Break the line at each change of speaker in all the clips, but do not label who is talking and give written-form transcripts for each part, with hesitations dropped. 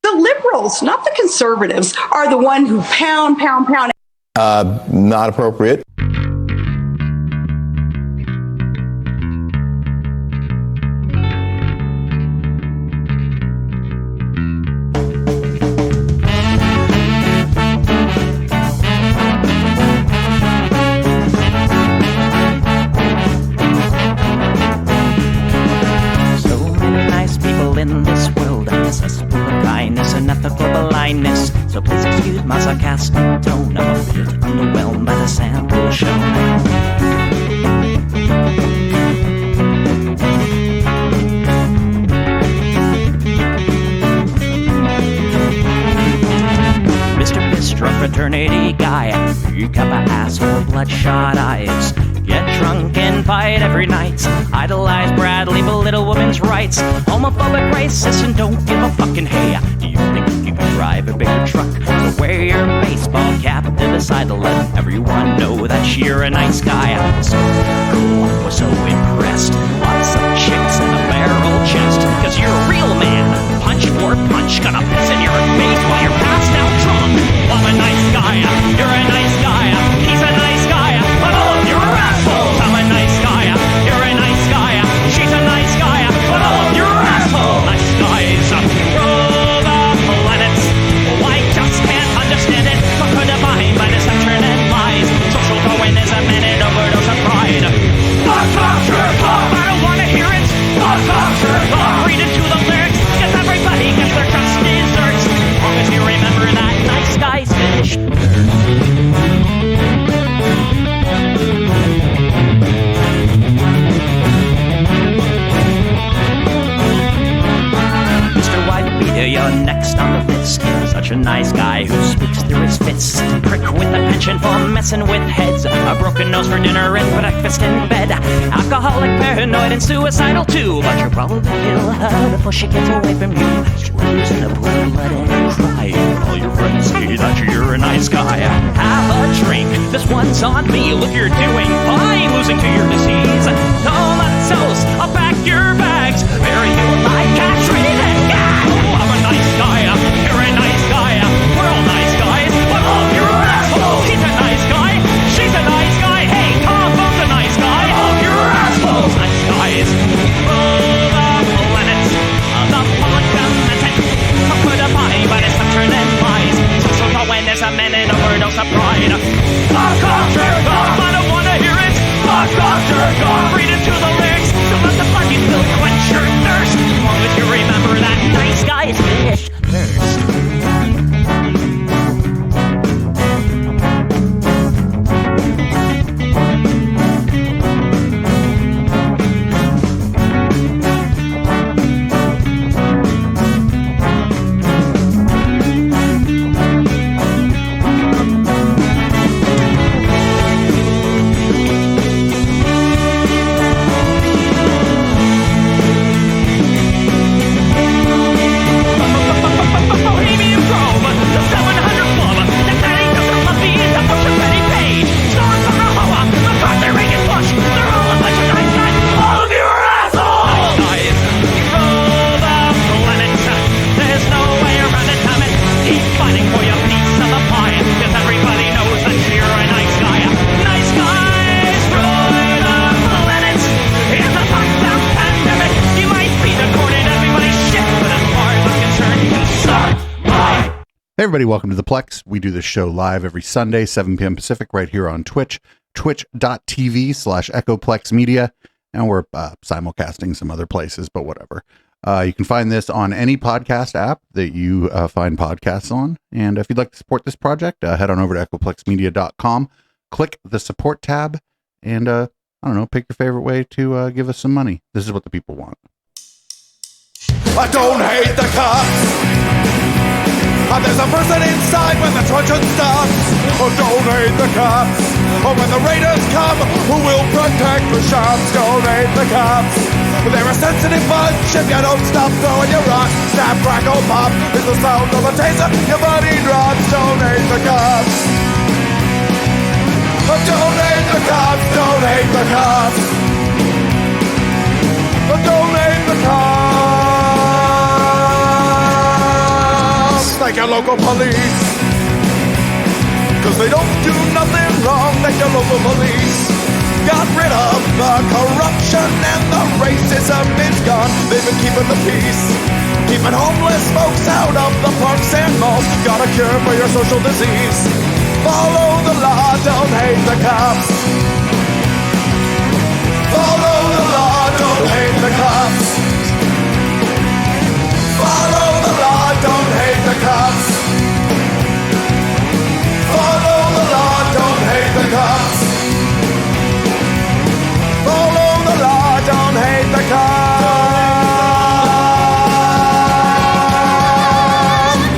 The liberals, not the conservatives, are the one who pound.
Not appropriate.
So please excuse my sarcastic tone. I'm a bit underwhelmed by the sample shown. Mr. Bistro fraternity guy, you got my ass full of bloodshot eyes. Get drunk and fight every night. Idolize Bradley, belittle women's rights. Homophobic, racist, and don't give a fucking hey. Do you think you can drive a bigger truck? So wear your baseball cap to the side to let everyone know that you're a nice guy. So cool, was so impressed. Lots of chicks and a barrel chest. Cause you're a real man. Punch for punch, gonna piss in your face while you're passed out drunk. I'm a nice guy, you're a nice guy. He's a nice guy, but all of you are assholes. I'm a nice guy, you're a nice guy. She's a nice guy, but all of you are assholes. Nice guys rule the planets. I just can't understand it. Fucker defined by deception and lies. Social Darwinism and an overdose of pride. I don't wanna hear it. Read it to the lyrics, cause everybody gets their just desserts. As long as you remember that nice guy's finished. Mr. Whitebeater, you're next on the list. Such a nice guy who speaks through his fists. Prick with a penchant for messing with heads. A broken nose for dinner and breakfast in bed. Alcoholic, paranoid, and suicidal too. But you'll probably kill her before she gets away from you. Swims in a pool of blood and cry. All your friends say that you're a nice guy. Have a drink, this one's on me. Look, you're doing fine, losing to your disease. Comatose, I'll pack your bags. Bury you like cash, ready to gag. I'm a nice guy, you're a nice guy. We're all nice guys, but all of you are assholes. He's a nice guy, she's a nice guy. Hey, Tombo's a nice guy. All of you are assholes. Nice guys rule the planets. The public benefit. Put a body by deception and lies. Social awareness, a minute overdose of pride. I don't wanna hear it. Read it to the lyrics. So let the bloody spill quench your thirst. As long as you remember that nice guy is finished first.
Hey everybody, welcome to the Plex. We do this show live every Sunday, 7 p.m. Pacific, right here on Twitch, twitch.tv/EchoPlex Media, and we're simulcasting some other places, but whatever. You can find this on any podcast app that you find podcasts on, and if you'd like to support this project, head on over to echoplexmedia.com, click the support tab, and I don't know, pick your favorite way to give us some money. This is what the people want.
I don't hate the cops. There's a person inside when the truncheon stops. Oh, don't hate the cops. Oh, when the raiders come, who will protect the shops? Don't hate the cops. They're a sensitive bunch if you don't stop throwing your rocks. Snap, crackle, pop is the sound of a taser. Your body drops. Don't hate the cops. Oh, don't hate the cops. Don't hate the cops. Oh, don't hate the cops. thank your local police. Cause they don't do nothing wrong, thank your local police. Got rid of the corruption and the racism is gone. They've been keeping the peace, keeping homeless folks out of the parks and malls. Got a cure for your social disease. Follow the law, don't hate the cops. Follow the law, don't hate the cops. Follow the law, don't hate the cops. Follow the law, don't hate the cops. Follow the law, don't hate the cops.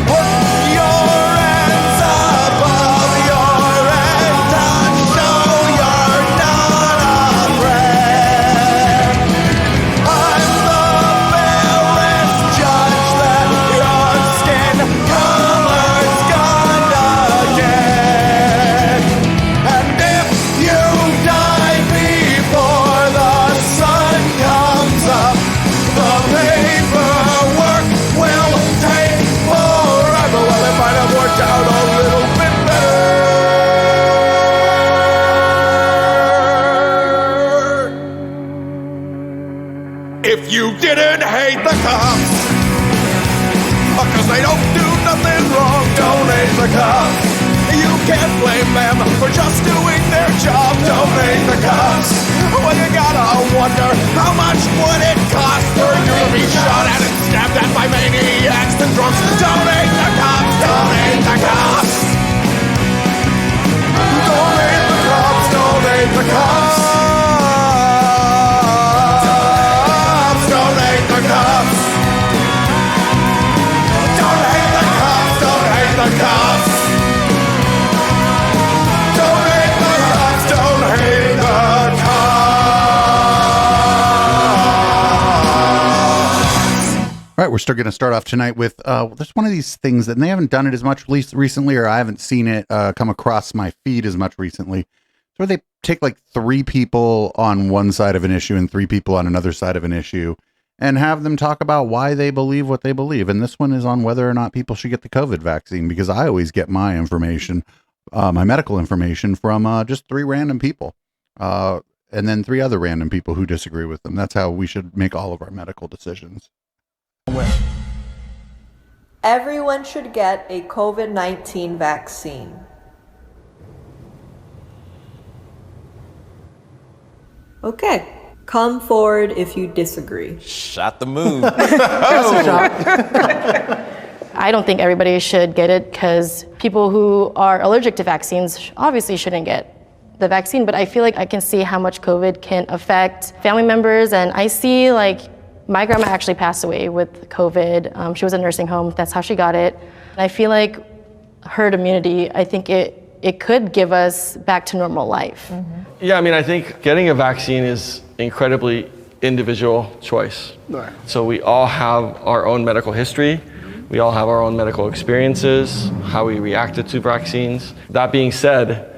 Put your hands above your head and show you're not afraid. I'm the fairest judge that your skin color's gonna get. And if you die before the sun comes up, the paperwork will take forever. Well, it might have worked out a little bit better if you didn't hate the cops. Cause they don't do nothing wrong, don't hate the cops. You can't blame them for just doing their job, don't hate the cops. Well, you gotta wonder, how much would it cost for you to be shot at and stabbed at by maniacs and drunks? Don't hate the cops, don't hate the cops. Don't hate the cops, don't hate the cops. Don't hate the cops. Don't hate the cops, don't hate the cops. Don't hate the cops, don't hate the cops.
All right, we're still going to start off tonight with there's one of these things, and they haven't done it as much recently, or I haven't seen it come across my feed as much recently, where they take like 3 people on one side of an issue and 3 people on another side of an issue and have them talk about why they believe what they believe. And this one is on whether or not people should get the COVID vaccine, because I always get my information, my medical information from just 3 random people and then 3 other random people who disagree with them. That's how we should make all of our medical decisions.
Everyone should get a COVID-19 vaccine. Okay, come forward if you disagree.
Shot the moon.
I don't think everybody should get it because people who are allergic to vaccines obviously shouldn't get the vaccine, but I feel like I can see how much COVID can affect family members, and I see like my grandma actually passed away with COVID. She was in a nursing home. That's how she got it. And I feel like herd immunity, I think it could give us back to normal life.
Mm-hmm. Yeah, I mean, I think getting a vaccine is incredibly individual choice. Right. So we all have our own medical history. We all have our own medical experiences, how we reacted to vaccines. That being said,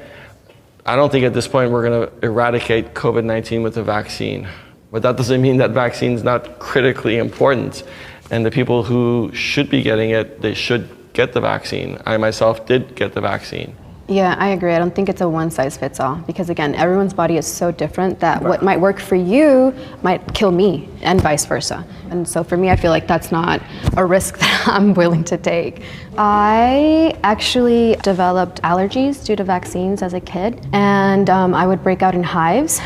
I don't think at this point we're going to eradicate COVID-19 with a vaccine. But that doesn't mean that vaccine is not critically important. And the people who should be getting it, they should get the vaccine. I myself did get the vaccine.
Yeah, I agree. I don't think it's a one size fits all, because again, everyone's body is so different that what might work for you might kill me and vice versa. And so for me, I feel like that's not a risk that I'm willing to take. I actually developed allergies due to vaccines as a kid, and I would break out in hives.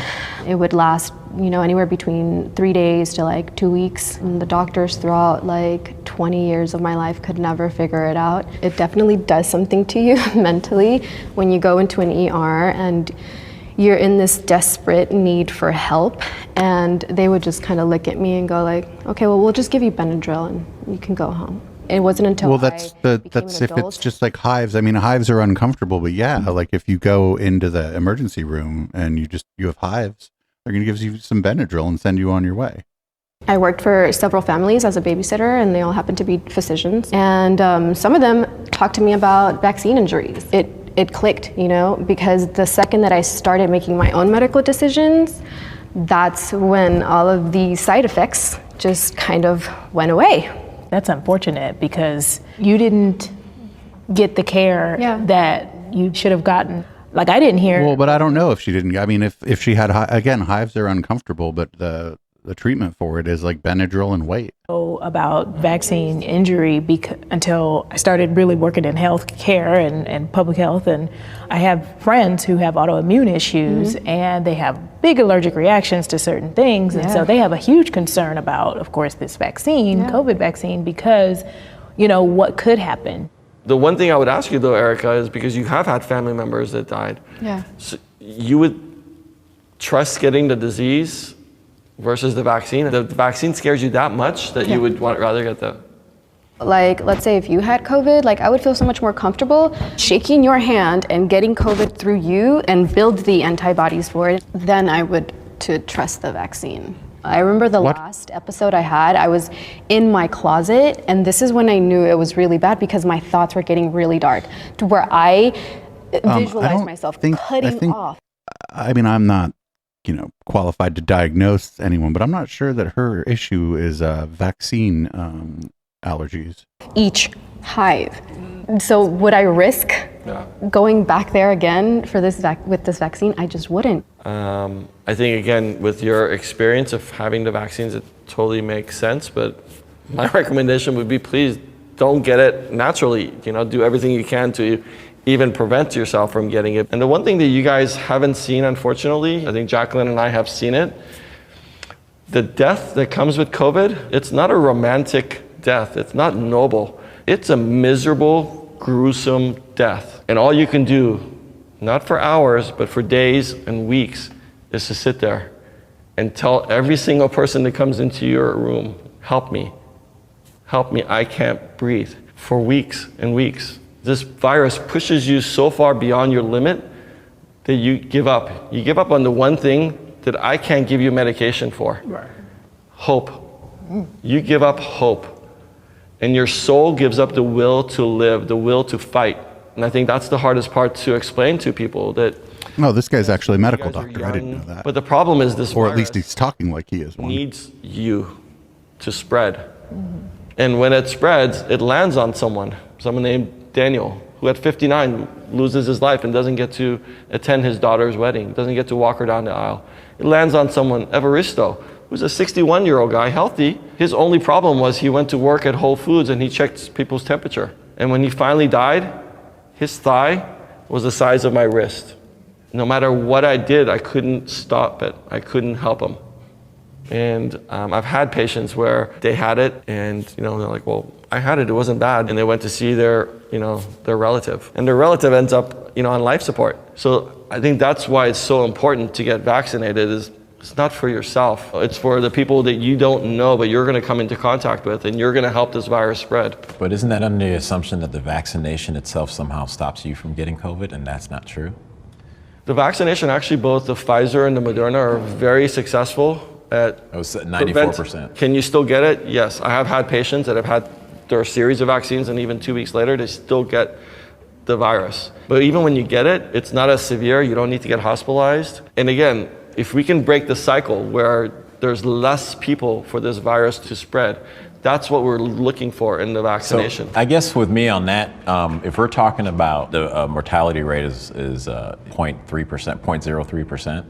It would last, anywhere between 3 days to like 2 weeks. And the doctors throughout like 20 years of my life could never figure it out. It definitely does something to you mentally when you go into an ER and you're in this desperate need for help, and they would just kind of look at me and go like, okay, well, we'll just give you Benadryl and you can go home. It wasn't until
that's if it's just like hives. I mean, hives are uncomfortable, but yeah, like if you go into the emergency room and you have hives, they're going to give you some Benadryl and send you on your way.
I worked for several families as a babysitter, and they all happened to be physicians. And some of them talked to me about vaccine injuries. It clicked, because the second that I started making my own medical decisions, that's when all of the side effects just kind of went away.
That's unfortunate because you didn't
get the care that you should have gotten. Like I didn't hear.
Well, but I don't know if she didn't. I mean, if she had, again, hives are uncomfortable, but the treatment for it is like Benadryl and wait.
About vaccine injury until I started really working in health care and public health. And I have friends who have autoimmune issues and they have big allergic reactions to certain things. And so they have a huge concern about, of course, this vaccine, COVID vaccine, because, you know, what could happen.
The one thing I would ask you though, Erica, is because you have had family members that died. Yeah. So you would trust getting the disease versus the vaccine? The vaccine scares you that much that you would rather get the...
Like, let's say if you had COVID, like I would feel so much more comfortable shaking your hand and getting COVID through you and build the antibodies for it than I would to trust the vaccine. I remember the last episode I had, I was in my closet, and this is when I knew it was really bad because my thoughts were getting really dark to where I visualized myself cutting off.
I mean, I'm not, you know, qualified to diagnose anyone, but I'm not sure that her issue is vaccine allergies.
Each hive. So would I risk going back there again for this with this vaccine? I just wouldn't.
I think again, with your experience of having the vaccines, it totally makes sense. But my recommendation would be, please don't get it naturally. You know, do everything you can to even prevent yourself from getting it. And the one thing that you guys haven't seen, unfortunately, I think Jacqueline and I have seen it. The death that comes with COVID, it's not a romantic death. It's not noble. It's a miserable, gruesome death. And all you can do, not for hours, but for days and weeks, is to sit there and tell every single person that comes into your room, help me, I can't breathe, for weeks and weeks. This virus pushes you so far beyond your limit that you give up. You give up on the one thing that I can't give you medication for. Right. Hope. You give up hope. And your soul gives up the will to live, the will to fight. And I think that's the hardest part to explain to people, that...
No, this guy's actually a medical doctor. Young, I didn't know that.
But the problem is this
Or at least he's talking like he is one.
Needs you to spread. And when it spreads, it lands on someone named Daniel, who at 59 loses his life and doesn't get to attend his daughter's wedding, doesn't get to walk her down the aisle. It lands on someone, Evaristo, who's a 61-year-old guy, healthy. His only problem was he went to work at Whole Foods and he checked people's temperature. And when he finally died, his thigh was the size of my wrist. No matter what I did, I couldn't stop it. I couldn't help him. And I've had patients where they had it and, you know, they're like, well, I had it, it wasn't bad. And they went to see their relative. And their relative ends up, you know, on life support. So I think that's why it's so important to get vaccinated. It's not for yourself. It's for the people that you don't know, but you're going to come into contact with, and you're going to help this virus spread.
But isn't that under the assumption that the vaccination itself somehow stops you from getting COVID, and that's not true?
The vaccination, actually, both the Pfizer and the Moderna are very successful at...
It was 94%.
Can you still get it? Yes. I have had patients that have had their series of vaccines, and even 2 weeks later, they still get the virus. But even when you get it, it's not as severe. You don't need to get hospitalized. And again, if we can break the cycle where there's less people for this virus to spread, that's what we're looking for in the vaccination.
So I guess with me on that, if we're talking about the mortality rate is 0.3%, 0.03%,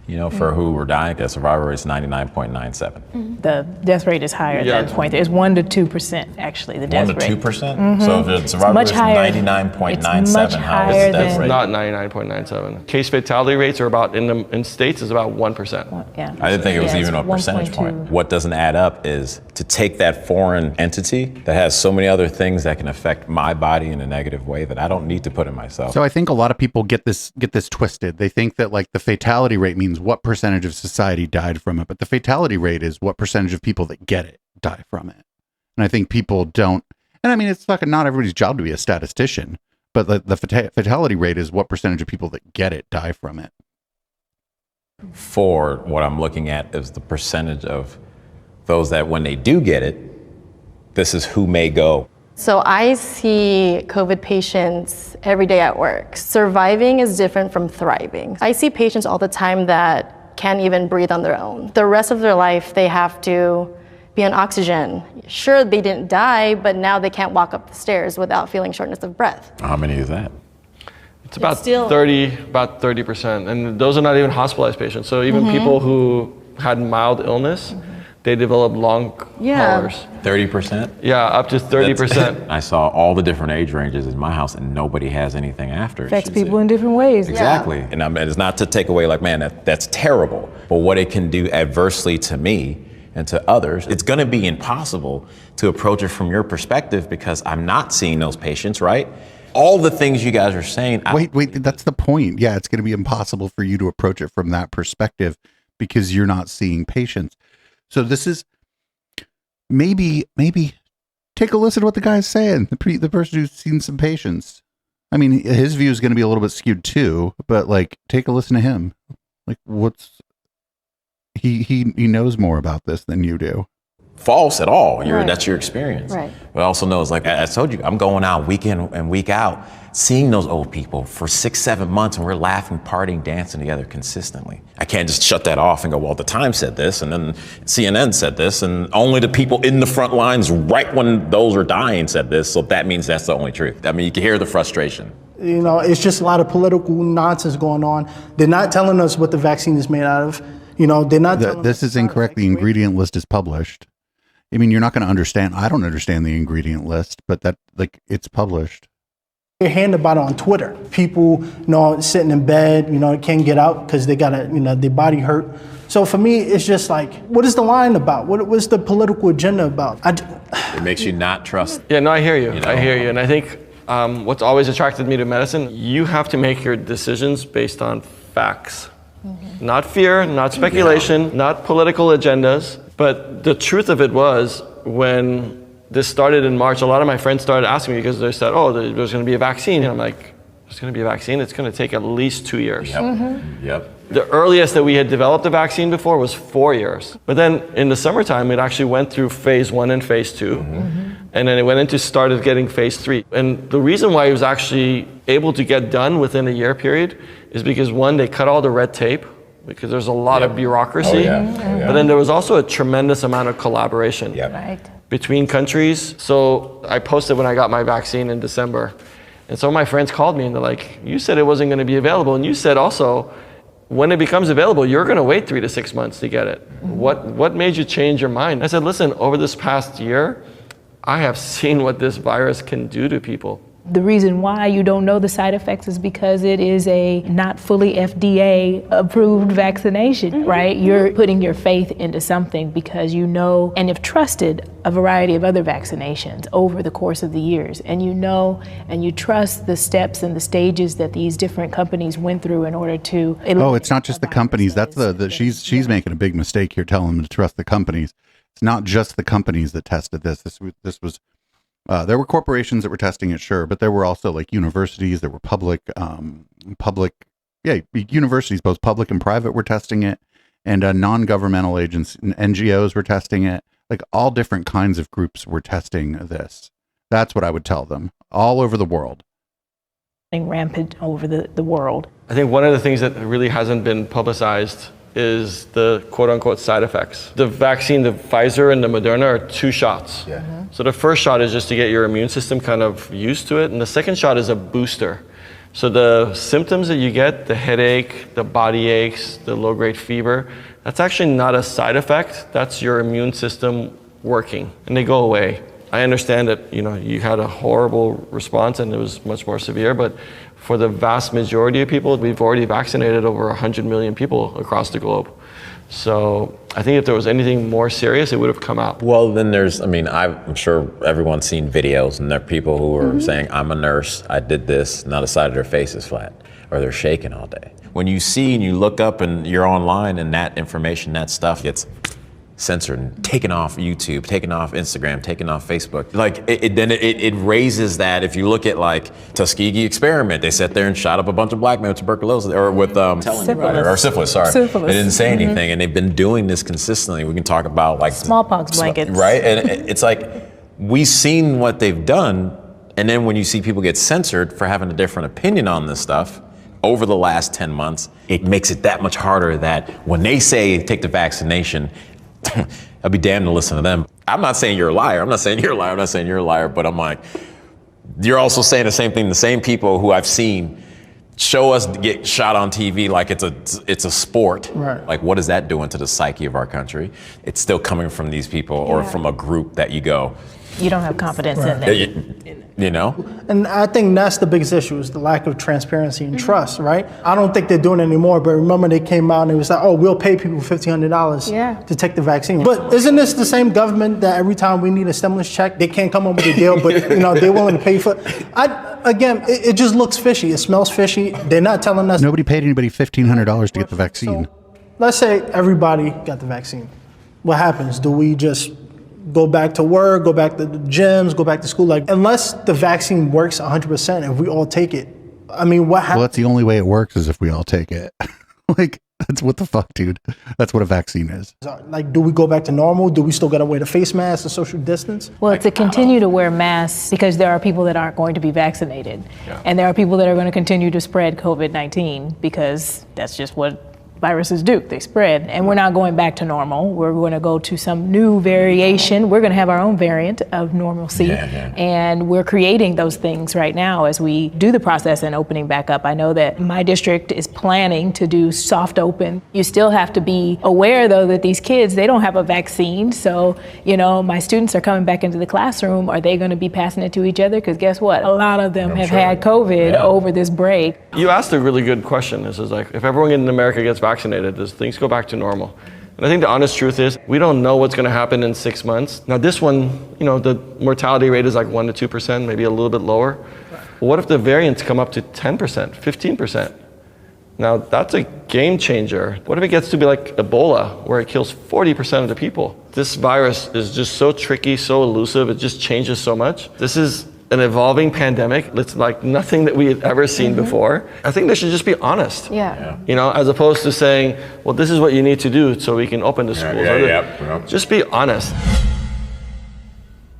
you know, for who were dying, the survival rate is 99.97.
The death rate is higher at that point. It's 1 to 2%, actually, the death rate.
1 to 2%? So if the survival rate is 99.97, how is the death rate?
It's not 99.97. Case fatality rates are about, in states, is about 1%.
Yeah.
I didn't think it was even a percentage point. What doesn't add up is to take that foreign entity that has so many other things that can affect my body in a negative way that I don't need to put in myself.
So I think a lot of people get this twisted. They think that like the fatality rate means what percentage of society died from it, but the fatality rate is what percentage of people that get it die from it. And I think people don't, and I mean, it's fucking not everybody's job to be a statistician, but the fatality rate is what percentage of people that get it die from it.
For what I'm looking at is the percentage of those that when they do get it, this is who may go.
So I see COVID patients every day at work. Surviving is different from thriving. I see patients all the time that can't even breathe on their own. The rest of their life, they have to be on oxygen. Sure, they didn't die, but now they can't walk up the stairs without feeling shortness of breath.
How many is that?
It's about 30%. And those are not even hospitalized patients. So even people who had mild illness, they develop long haulers.
30%?
Yeah, up to 30%.
I saw all the different age ranges in my house, and nobody has anything after.
Affects people in different ways.
Exactly. And it's not to take away like, man, that's terrible. But what it can do adversely to me and to others, it's going to be impossible to approach it from your perspective because I'm not seeing those patients, right? All the things you guys are saying.
Wait, that's the point. Yeah, it's going to be impossible for you to approach it from that perspective because you're not seeing patients. So this is maybe take a listen to what the guy's saying. The person who's seen some patients. I mean, his view is going to be a little bit skewed too, but like, take a listen to him. Like, he knows more about this than you do.
False at all. That's your experience.
Right.
But I also know, it's like I told you, I'm going out week in and week out, seeing those old people for 6-7 months, and we're laughing, partying, dancing together consistently. I can't just shut that off and go, well, the Times said this, and then CNN said this, and only the people in the front lines right when those are dying said this, so that means that's the only truth. I mean, you can hear the frustration.
You know, it's just a lot of political nonsense going on. They're not telling us what the vaccine is made out of. You know, they're not telling us.
This is incorrect. The ingredient list is published. I mean, you're not going to understand. I don't understand the ingredient list, but it's published.
They're hearing about it on Twitter. People, sitting in bed, can't get out because they got their body hurt. So for me, it's just like, what is the line about? What's the political agenda about?
It makes you not trust.
Yeah, no, I hear you. I hear you. And I think what's always attracted me to medicine, you have to make your decisions based on facts. Not fear, not speculation, not political agendas. But the truth of it was, when this started in March, a lot of my friends started asking me because they said, oh, there's going to be a vaccine. And I'm like, there's going to be a vaccine? It's going to take at least 2 years.
Yep.
The earliest that we had developed a vaccine before was 4 years. But then in the summertime, it actually went through phase 1 and phase 2. And then it went into started getting phase 3. And the reason why it was actually able to get done within a year period is because, one, they cut all the red tape, because there's a lot of bureaucracy. But then there was also a tremendous amount of collaboration between countries. So I posted when I got my vaccine in December. And some of my friends called me and they're like, you said it wasn't going to be available. And you said also, when it becomes available, you're going to wait 3 to 6 months to get it. What made you change your mind? I said, listen, over this past year, I have seen what this virus can do to people.
The reason why you don't know the side effects is because it is a not fully FDA approved vaccination, right? You're putting your faith into something because you know and have trusted a variety of other vaccinations over the course of the years. And you know and you trust the steps and the stages that these different companies went through in order to...
Oh, it's not just the companies. That's she's making a big mistake here telling them to trust the companies. It's not just the companies that tested this. This was... there were corporations that were testing it, sure, but there were also like universities, there were universities, both public and private, were testing it, and non-governmental agencies, NGOs were testing it. Like, all different kinds of groups were testing this. That's what I would tell them, all over the world.
Rampant over the world.
I think one of the things that really hasn't been publicized is the quote-unquote side effects. The vaccine, the Pfizer and the Moderna, are 2 shots. So the first shot is just to get your immune system kind of used to it, and the second shot is a booster. So the symptoms that you get, the headache, the body aches, the low-grade fever, that's actually not a side effect. That's your immune system working, and they go away. I understand that you had a horrible response and it was much more severe, but for the vast majority of people, we've already vaccinated over 100 million people across the globe. So I think if there was anything more serious, it would have come out.
Well, then I'm sure everyone's seen videos, and there are people who are saying, I'm a nurse, I did this, now the side of their face is flat, or they're shaking all day. When you see and you look up and you're online and that information, that stuff gets censored and taken off YouTube, taken off Instagram, taken off Facebook. Like it raises that. If you look at like Tuskegee experiment, they sat there and shot up a bunch of black men with tuberculosis or with syphilis. Sorry, they didn't say anything, and they've been doing this consistently. We can talk about like
smallpox blankets,
right? And it's like we've seen what they've done, and then when you see people get censored for having a different opinion on this stuff over the last 10 months, it makes it that much harder that when they say take the vaccination, I'd be damned to listen to them. I'm not saying you're a liar. I'm not saying you're a liar. I'm not saying you're a liar. But I'm like, you're also saying the same thing. The same people who I've seen show us get shot on TV like it's a sport.
Right.
Like, what is that doing to the psyche of our country? It's still coming from these people or from a group that you go,
You don't have confidence in them.
you know?
And I think that's the biggest issue is the lack of transparency and trust, right? I don't think they're doing it anymore, but remember they came out and it was like, oh, we'll pay people $1,500 to take the vaccine. But isn't this the same government that every time we need a stimulus check, they can't come up with a deal, but they're willing to pay for it? It just looks fishy. It smells fishy. They're not telling us.
Nobody paid anybody $1,500 to get the vaccine.
So, let's say everybody got the vaccine. What happens? Do we just go back to work, go back to the gyms, go back to school? Like, unless the vaccine works 100%, if we all take it, I mean, what happens?
Well, that's the only way it works is if we all take it. Like, that's what the fuck, dude. That's what a vaccine is.
Like, do we go back to normal? Do we still got to wear the face mask and social distance?
Well, to continue to wear masks because there are people that aren't going to be vaccinated. Yeah. And there are people that are going to continue to spread COVID-19 because that's just what viruses do. They spread. And we're not going back to normal. We're going to go to some new variation. We're going to have our own variant of normalcy. And we're creating those things right now as we do the process and opening back up. I know that my district is planning to do soft open. You still have to be aware, though, that these kids, they don't have a vaccine. So, my students are coming back into the classroom. Are they going to be passing it to each other? Because guess what? A lot of them have had COVID over this break.
You asked a really good question. This is like, if everyone in America gets vaccinated, does things go back to normal? And I think the honest truth is we don't know what's going to happen in 6 months. Now this one, the mortality rate is like 1% to 2%, maybe a little bit lower. Well, what if the variants come up to 10%, 15%? Now that's a game changer. What if it gets to be like Ebola, where it kills 40% of the people? This virus is just so tricky, so elusive, it just changes so much. This is an evolving pandemic. It's like nothing that we had ever seen before. I think they should just be honest. As opposed to saying, well, this is what you need to do so we can open the schools. Just be honest.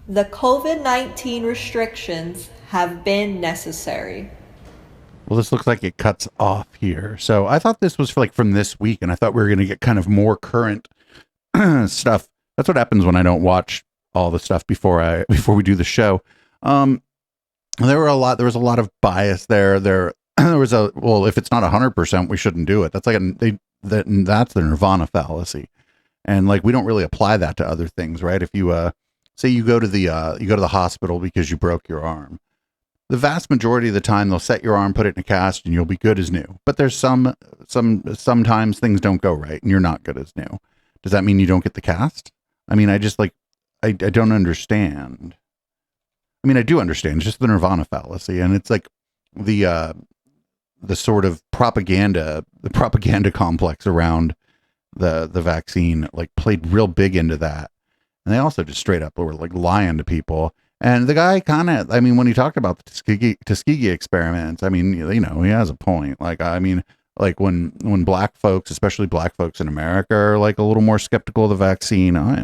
The COVID-19 restrictions have been necessary.
Well, this looks like it cuts off here. So I thought this was from this week, and I thought we were going to get kind of more current stuff. That's what happens when I don't watch all the stuff before we do the show. There was a lot of bias there. There was if it's not 100%, we shouldn't do it. That's like that's the Nirvana fallacy. And we don't really apply that to other things, right? If you, say you go to the hospital because you broke your arm, the vast majority of the time they'll set your arm, put it in a cast and you'll be good as new. But there's sometimes things don't go right and you're not good as new. Does that mean you don't get the cast? I mean, I just I don't understand. I mean, I do understand. It's just the Nirvana fallacy, and it's like the sort of propaganda complex around the vaccine played real big into that, and they also just straight up were lying to people. And the guy when he talked about the Tuskegee experiments, I mean, he has a point. When black folks, especially black folks in America, are a little more skeptical of the vaccine, I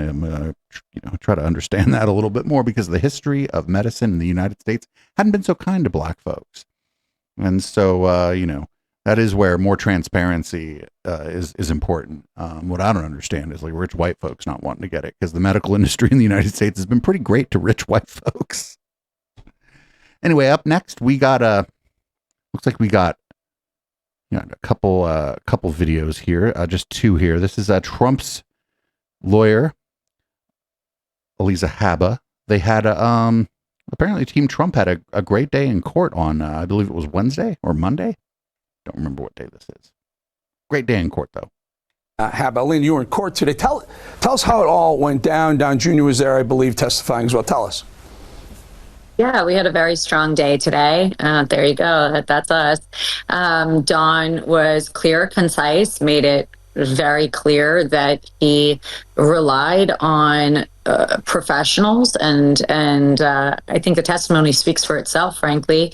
am try to understand that a little bit more because the history of medicine in the United States hadn't been so kind to black folks. And so, that is where more transparency is important. What I don't understand is rich white folks not wanting to get it because the medical industry in the United States has been pretty great to rich white folks. Anyway, up next, we got looks like we got a couple videos here, just two here. This is Trump's lawyer, Elisa Haba. They had apparently Team Trump had a great day in court on I believe it was Wednesday or Monday. Don't remember what day this is. Great day in court though.
Haba, Lynn, you were in court today. Tell us how it all went down. Don Jr. was there, I believe, testifying as well. Tell us.
Yeah, we had a very strong day today. There you go. That's us. Don was clear, concise, made it very clear that he relied on professionals, and I think the testimony speaks for itself, frankly.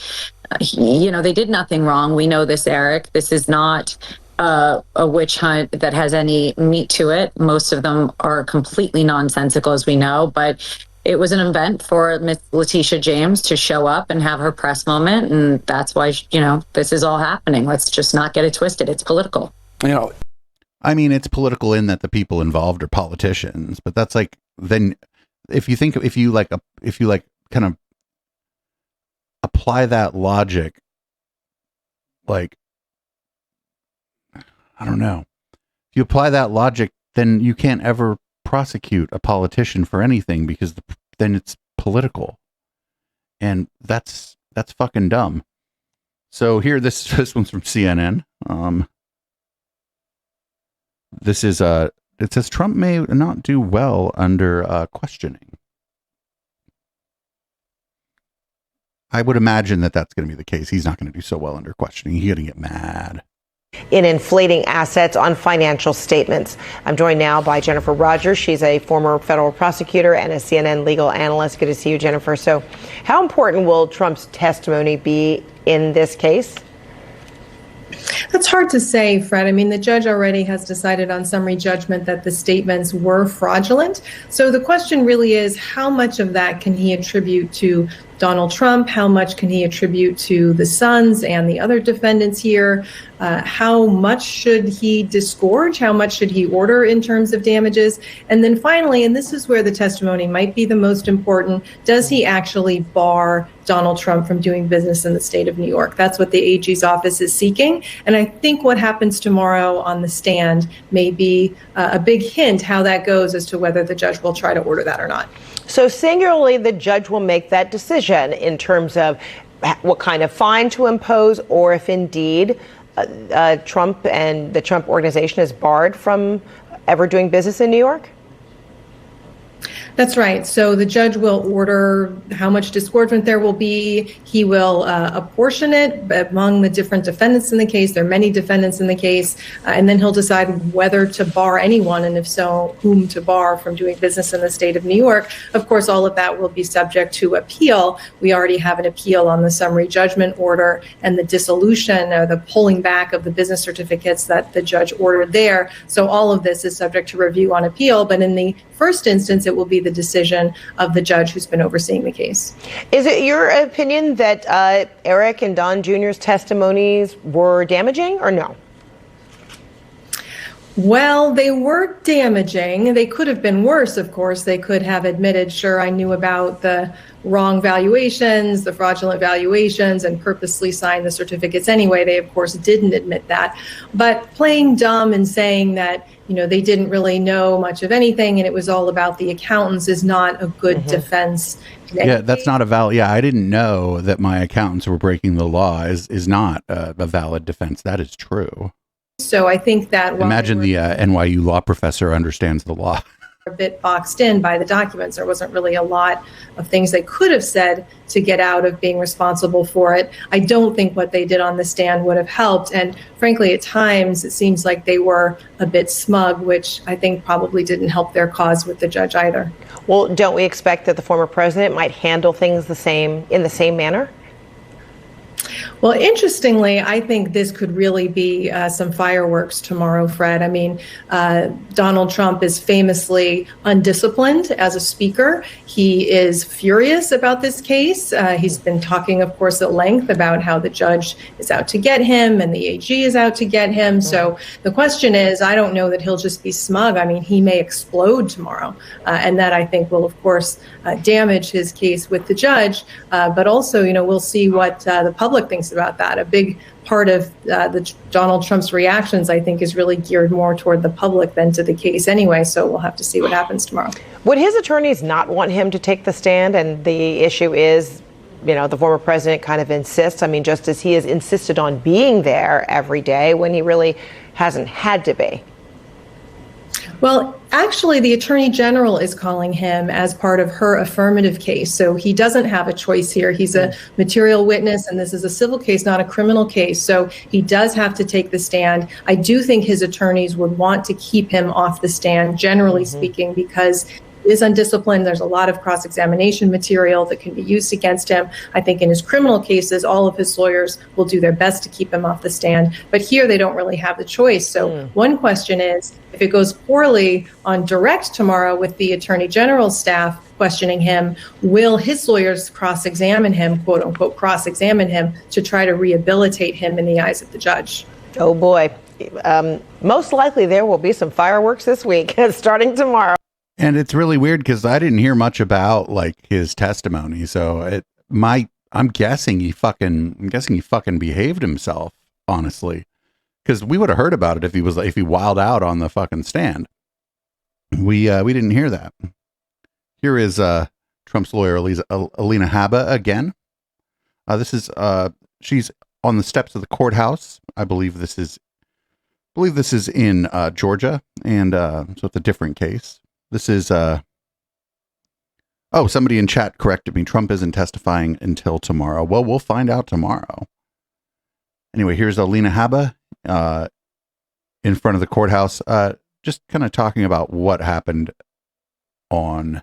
They did nothing wrong. We know this, Eric. This is not a witch hunt that has any meat to it. Most of them are completely nonsensical, as we know, but it was an event for Miss Letitia James to show up and have her press moment, and that's why, this is all happening. Let's just not get it twisted. It's political.
I mean, it's political in that the people involved are politicians, but that's like, then if you kind of apply that logic, like, I don't know, if you apply that logic, then you can't ever prosecute a politician for anything because then it's political, and that's fucking dumb. So here, this one's from CNN. This is it says Trump may not do well under questioning. I would imagine that that's going to be the case. He's not going to do so well under questioning. He's going to get mad.
In inflating assets on financial statements. I'm joined now by Jennifer Rogers. She's a former federal prosecutor and a CNN legal analyst. Good to see you, Jennifer. So how important will Trump's testimony be in this case?
That's hard to say, Fred. I mean, the judge already has decided on summary judgment that the statements were fraudulent. So the question really is, how much of that can he attribute to Donald Trump? How much can he attribute to the sons and the other defendants here? How much should he disgorge? How much should he order in terms of damages? And then finally, and this is where the testimony might be the most important, does he actually bar Donald Trump from doing business in the state of New York? That's what the AG's office is seeking. And I think what happens tomorrow on the stand may be a big hint how that goes as to whether the judge will try to order that or not.
So singularly, the judge will make that decision in terms of what kind of fine to impose, or if indeed Trump and the Trump organization is barred from ever doing business in New York?
That's right. So the judge will order how much disgorgement there will be. He will apportion it among the different defendants in the case. There are many defendants in the case. And then he'll decide whether to bar anyone, and if so, whom to bar from doing business in the state of New York. Of course, all of that will be subject to appeal. We already have an appeal on the summary judgment order and the dissolution or the pulling back of the business certificates that the judge ordered there. So all of this is subject to review on appeal. But in the first instance, it will be the decision of the judge who's been overseeing the case.
Is it your opinion that Eric and Don Jr.'s testimonies were damaging, or no?
Well, they were damaging. They could have been worse, of course. They could have admitted, sure, I knew about the wrong valuations, the fraudulent valuations, and purposely signed the certificates anyway. They, of course, didn't admit that. But playing dumb and saying that, they didn't really know much of anything and it was all about the accountants is not a good defense.
Yeah, that's not a valid. Yeah, I didn't know that my accountants were breaking the law is not a valid defense. That is true.
So I think that
imagine the NYU law professor understands the law.
A bit boxed in by the documents. There wasn't really a lot of things they could have said to get out of being responsible for it. I don't think what they did on the stand would have helped. And frankly, at times, it seems like they were a bit smug, which I think probably didn't help their cause with the judge either.
Well, don't we expect that the former president might handle things in the same manner?
Well, interestingly, I think this could really be some fireworks tomorrow, Fred. I mean, Donald Trump is famously undisciplined as a speaker. He is furious about this case. He's been talking, of course, at length about how the judge is out to get him and the AG is out to get him. So the question is, I don't know that he'll just be smug. I mean, he may explode tomorrow. And that, I think, will, of course, damage his case with the judge. But also, we'll see what the public thinks about that. A big part of Donald Trump's reactions, I think, is really geared more toward the public than to the case anyway. So we'll have to see what happens tomorrow.
Would his attorneys not want him to take the stand? And the issue is, the former president kind of insists. I mean, just as he has insisted on being there every day when he really hasn't had to be.
Well, actually, the Attorney General is calling him as part of her affirmative case. So he doesn't have a choice here. He's a material witness, and this is a civil case, not a criminal case. So he does have to take the stand. I do think his attorneys would want to keep him off the stand, generally speaking, because he is undisciplined. There's a lot of cross-examination material that can be used against him. I think in his criminal cases, all of his lawyers will do their best to keep him off the stand. But here, they don't really have the choice. So one question is, if it goes poorly on direct tomorrow with the Attorney General's staff questioning him, will his lawyers cross-examine him, quote unquote, cross-examine him to try to rehabilitate him in the eyes of the judge?
Oh boy. most likely there will be some fireworks this week, starting tomorrow.
And it's really weird because I didn't hear much about like his testimony. So I'm guessing he fucking behaved himself, honestly, because we would have heard about it if he wilded out on the fucking stand. We didn't hear that. Here is Trump's lawyer, Alina Habba, again. This is she's on the steps of the courthouse. I believe this is in Georgia, and so it's a different case. This is somebody in chat corrected me. Trump isn't testifying until tomorrow. Well, we'll find out tomorrow. Anyway, here's Alina Habba in front of the courthouse, just kind of talking about what happened on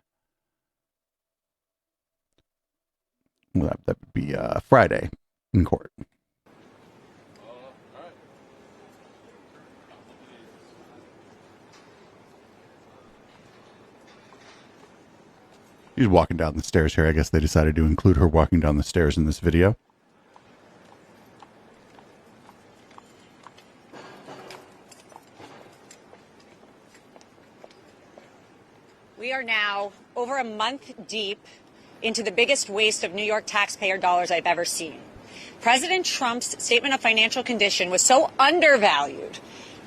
that would be Friday in court. She's walking down the stairs here. I guess they decided to include her walking down the stairs in this video.
We are now over a month deep into the biggest waste of New York taxpayer dollars I've ever seen. President Trump's statement of financial condition was so undervalued.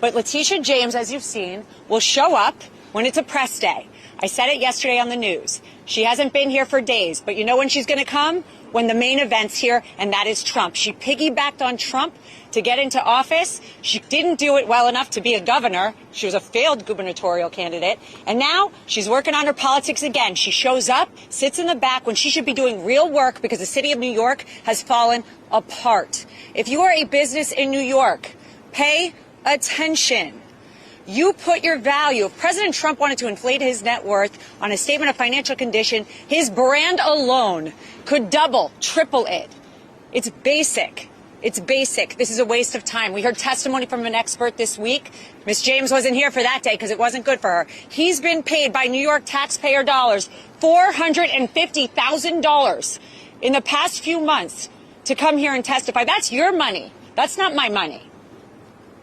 But Letitia James, as you've seen, will show up when it's a press day. I said it yesterday on the news. She hasn't been here for days, but you know when she's going to come? When the main event's here, and that is Trump. She piggybacked on Trump to get into office. She didn't do it well enough to be a governor. She was a failed gubernatorial candidate. And now she's working on her politics again. She shows up, sits in the back when she should be doing real work because the city of New York has fallen apart. If you are a business in New York, pay attention. You put your value. If President Trump wanted to inflate his net worth on a statement of financial condition, his brand alone could double, triple it. It's basic. It's basic. This is a waste of time. We heard testimony from an expert this week. Ms. James wasn't here for that day because it wasn't good for her. He's been paid by New York taxpayer dollars $450,000 in the past few months to come here and testify. That's your money. That's not my money.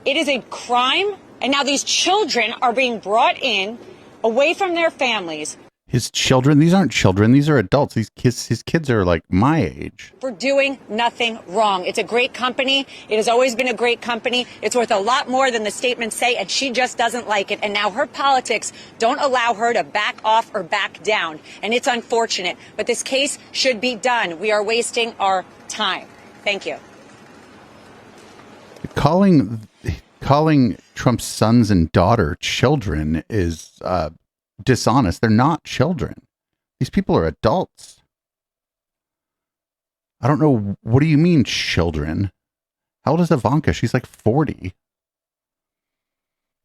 It is a crime. And now these children are being brought in away from their families.
His children? These aren't children. These are adults. His kids are like my age.
For doing nothing wrong. It's a great company. It has always been a great company. It's worth a lot more than the statements say, and she just doesn't like it. And now her politics don't allow her to back off or back down. And it's unfortunate. But this case should be done. We are wasting our time. Thank you.
Calling Trump's sons and daughter children is dishonest. They're not children. These people are adults. I don't know. What do you mean children? How old is Ivanka? She's like 40.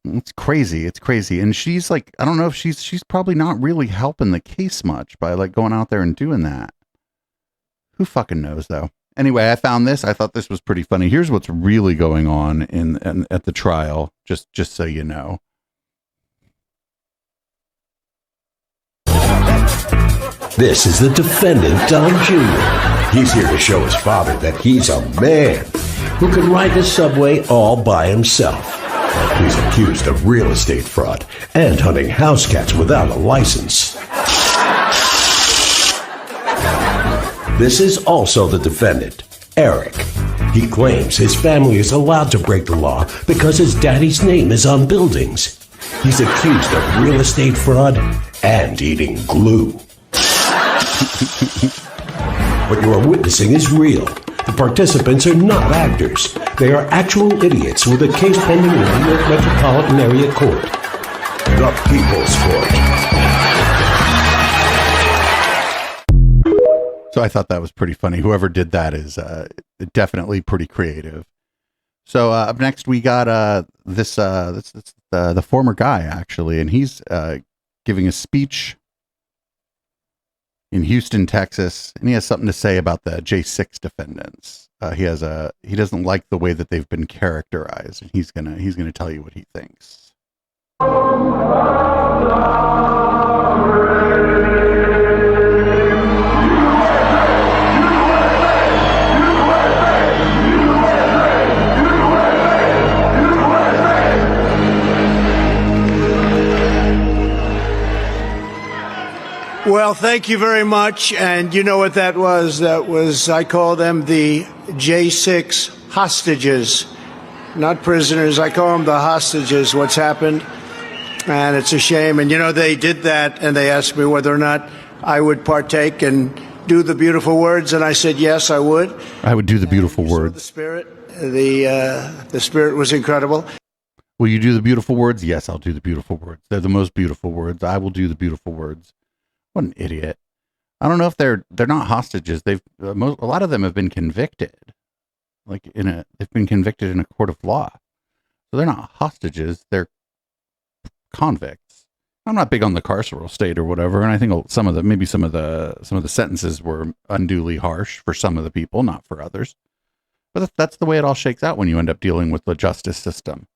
It's crazy. It's crazy. And she's like, I don't know if she's probably not really helping the case much by like going out there and doing that. Who fucking knows though? Anyway, I found this. I thought this was pretty funny. Here's what's really going on at the trial, just so you know.
This is the defendant, Don Jr. He's here to show his father that he's a man who can ride the subway all by himself. He's accused of real estate fraud and hunting house cats without a license. This is also the defendant, Eric. He claims his family is allowed to break the law because his daddy's name is on buildings. He's accused of real estate fraud and eating glue. What you are witnessing is real. The participants are not actors. They are actual idiots with a case pending in the New York Metropolitan Area Court. The People's Court.
So I thought that was pretty funny. Whoever did that is definitely pretty creative. So up next we got the former guy actually, and he's giving a speech in Houston, Texas, and he has something to say about the J6 defendants. He doesn't like the way that they've been characterized, and he's gonna tell you what he thinks.
Well, thank you very much. And you know what that was? I call them the J6 hostages, not prisoners. I call them the hostages, what's happened. And it's a shame. And, they did that, and they asked me whether or not I would partake and do the beautiful words. And I said, yes, I would.
I would do the beautiful words.
The spirit. The spirit was incredible.
Will you do the beautiful words? Yes, I'll do the beautiful words. They're the most beautiful words. I will do the beautiful words. What an idiot. I don't know if they're not hostages. A lot of them have been convicted. They've been convicted in a court of law. So they're not hostages, they're convicts. I'm not big on the carceral state or whatever, and I think some of the sentences were unduly harsh for some of the people, not for others. But that's the way it all shakes out when you end up dealing with the justice system.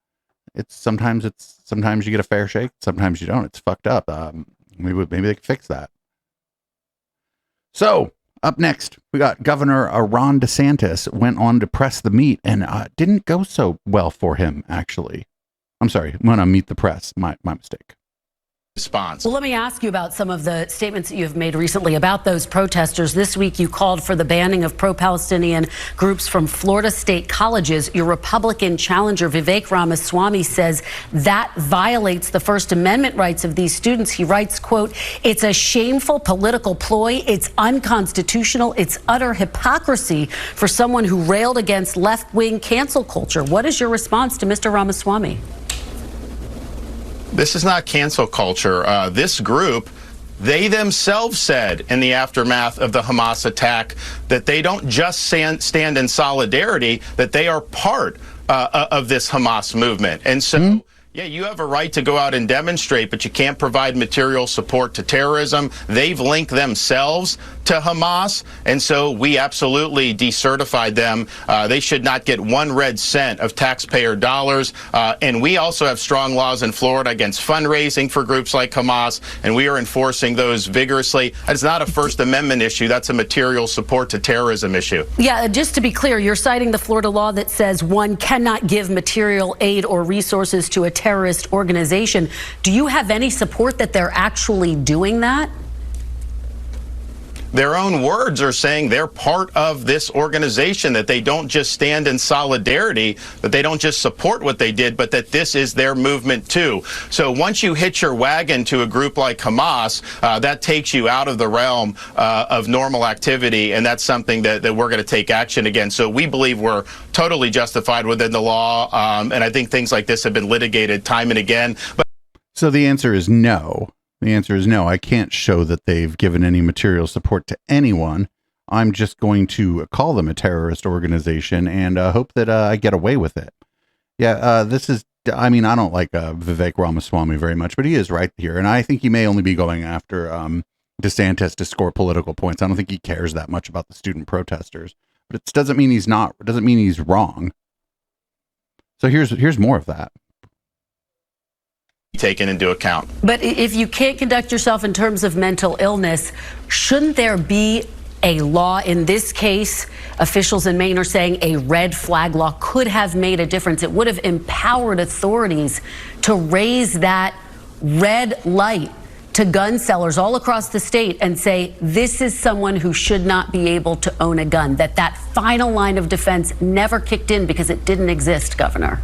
Sometimes you get a fair shake, sometimes you don't. It's fucked up. Maybe they could fix that. So up next, we got Governor Ron DeSantis went on to press the meat, and didn't go so well for him. Actually, I'm sorry. I'm gonna meet the press. My mistake.
Response. Well, let me ask you about some of the statements that you've made recently about those protesters. This week, you called for the banning of pro-Palestinian groups from Florida state colleges. Your Republican challenger, Vivek Ramaswamy, says that violates the First Amendment rights of these students. He writes, quote, "It's a shameful political ploy. It's unconstitutional. It's utter hypocrisy for someone who railed against left-wing cancel culture." What is your response to Mr. Ramaswamy?
This is not cancel culture. This group, they themselves said in the aftermath of the Hamas attack that they don't just stand in solidarity, that they are part of this Hamas movement. And so, yeah, you have a right to go out and demonstrate, but you can't provide material support to terrorism. They've linked themselves to Hamas, and so we absolutely decertified them. They should not get 1 red cent of taxpayer dollars. And we also have strong laws in Florida against fundraising for groups like Hamas, and we are enforcing those vigorously. It's not a First Amendment issue. That's a material support to terrorism issue.
Yeah, just to be clear, you're citing the Florida law that says one cannot give material aid or resources to a terrorist organization. Do you have any support that they're actually doing that?
Their own words are saying they're part of this organization, that they don't just stand in solidarity, that they don't just support what they did, but that this is their movement too. So once you hitch your wagon to a group like Hamas, that takes you out of the realm of normal activity, and that's something that we're going to take action against. So we believe we're totally justified within the law, and I think things like this have been litigated time and again.
So the answer is no. The answer is no. I can't show that they've given any material support to anyone. I'm just going to call them a terrorist organization and hope that I get away with it. Yeah, I don't like Vivek Ramaswamy very much, but he is right here. And I think he may only be going after DeSantis to score political points. I don't think he cares that much about the student protesters. But it doesn't mean he's not. It doesn't mean he's wrong. So here's more of that.
Taken into account.
But if you can't conduct yourself in terms of mental illness, shouldn't there be a law? In this case, officials in Maine are saying a red flag law could have made a difference. It would have empowered authorities to raise that red light to gun sellers all across the state and say, this is someone who should not be able to own a gun, that final line of defense never kicked in because it didn't exist, Governor.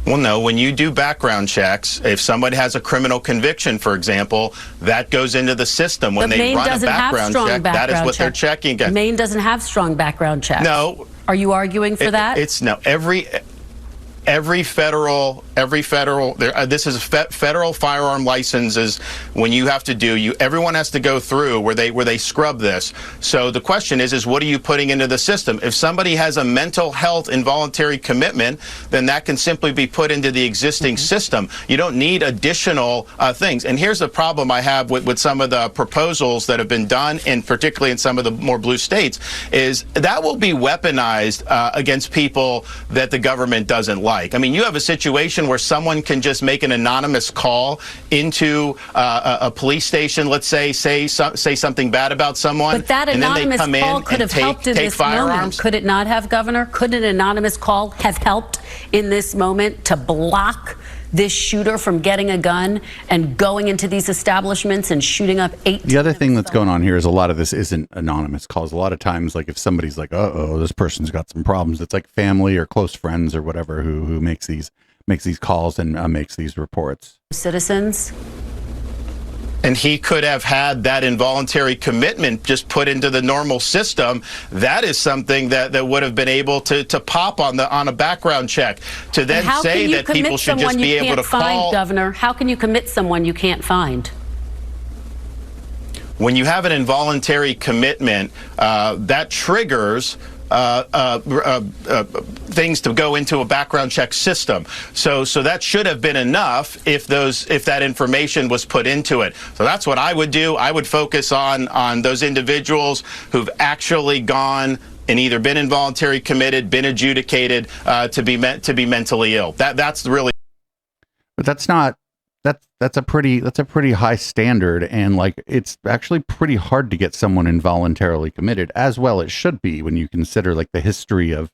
Well, no, when you do background checks, if somebody has a criminal conviction, for example, that goes into the system. When they run a background check, that is what they're checking against.
Maine doesn't have strong background checks.
No.
Are you arguing for that?
It's no. Every federal, this is federal firearm licenses. When you have to do, everyone has to go through where they scrub this. So the question is what are you putting into the system? If somebody has a mental health involuntary commitment, then that can simply be put into the existing system. You don't need additional things. And here's the problem I have with some of the proposals that have been done, and particularly in some of the more blue states, is that will be weaponized against people that the government doesn't like. I mean, you have a situation where someone can just make an anonymous call into a police station, let's say something bad about someone.
But that anonymous call could have helped in this moment. Could it not have, Governor? Could an anonymous call have helped in this moment to block this shooter from getting a gun and going into these establishments and shooting up 18?
The other thing that's going on here is a lot of this isn't anonymous calls. A lot of times, like if somebody's like, "Uh-oh, this person's got some problems," it's like family or close friends or whatever who makes these calls and makes these reports.
Citizens.
And he could have had that involuntary commitment just put into the normal system. That is something that would have been able to pop on a background check. To then say that people should just be able to call.
Governor, how can you commit someone you can't find?
When you have an involuntary commitment, that triggers things to go into a background check system. So that should have been enough if that information was put into it. So that's what I would do. I would focus on those individuals who've actually gone and either been involuntary committed, been adjudicated to be mentally ill. That's really.
But that's not. That's a pretty high standard, and like it's actually pretty hard to get someone involuntarily committed, as well it should be when you consider like the history of,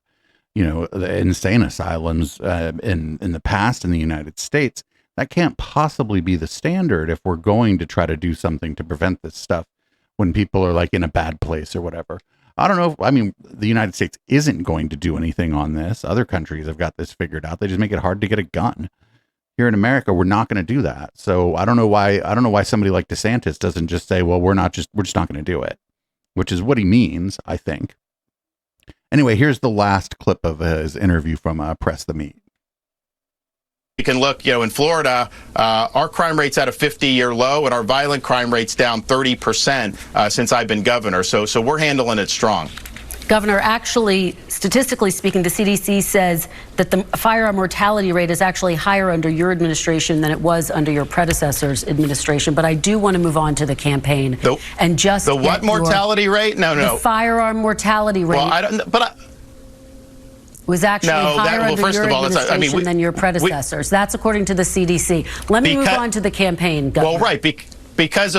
the insane asylums in the past in the United States. That can't possibly be the standard if we're going to try to do something to prevent this stuff when people are like in a bad place or whatever. I don't know. The United States isn't going to do anything on this. Other countries have got this figured out. They just make it hard to get a gun. Here in America, we're not going to do that. So I don't know why somebody like DeSantis doesn't just say, well, we're just not going to do it, which is what he means, I think. Anyway, here's the last clip of his interview from Press the Meat.
You can look, in Florida, our crime rate's at a 50-year low, and our violent crime rate's down 30% since I've been governor. So we're handling it strong.
Governor, actually, statistically speaking, the CDC says that the firearm mortality rate is actually higher under your administration than it was under your predecessor's administration. But I do want to move on to the campaign and just
the what mortality rate? No.
The firearm mortality rate.
Well, I don't. But
was actually higher under your administration than your predecessors. That's according to the CDC. Let me move on to the campaign, Governor.
Well, right. Because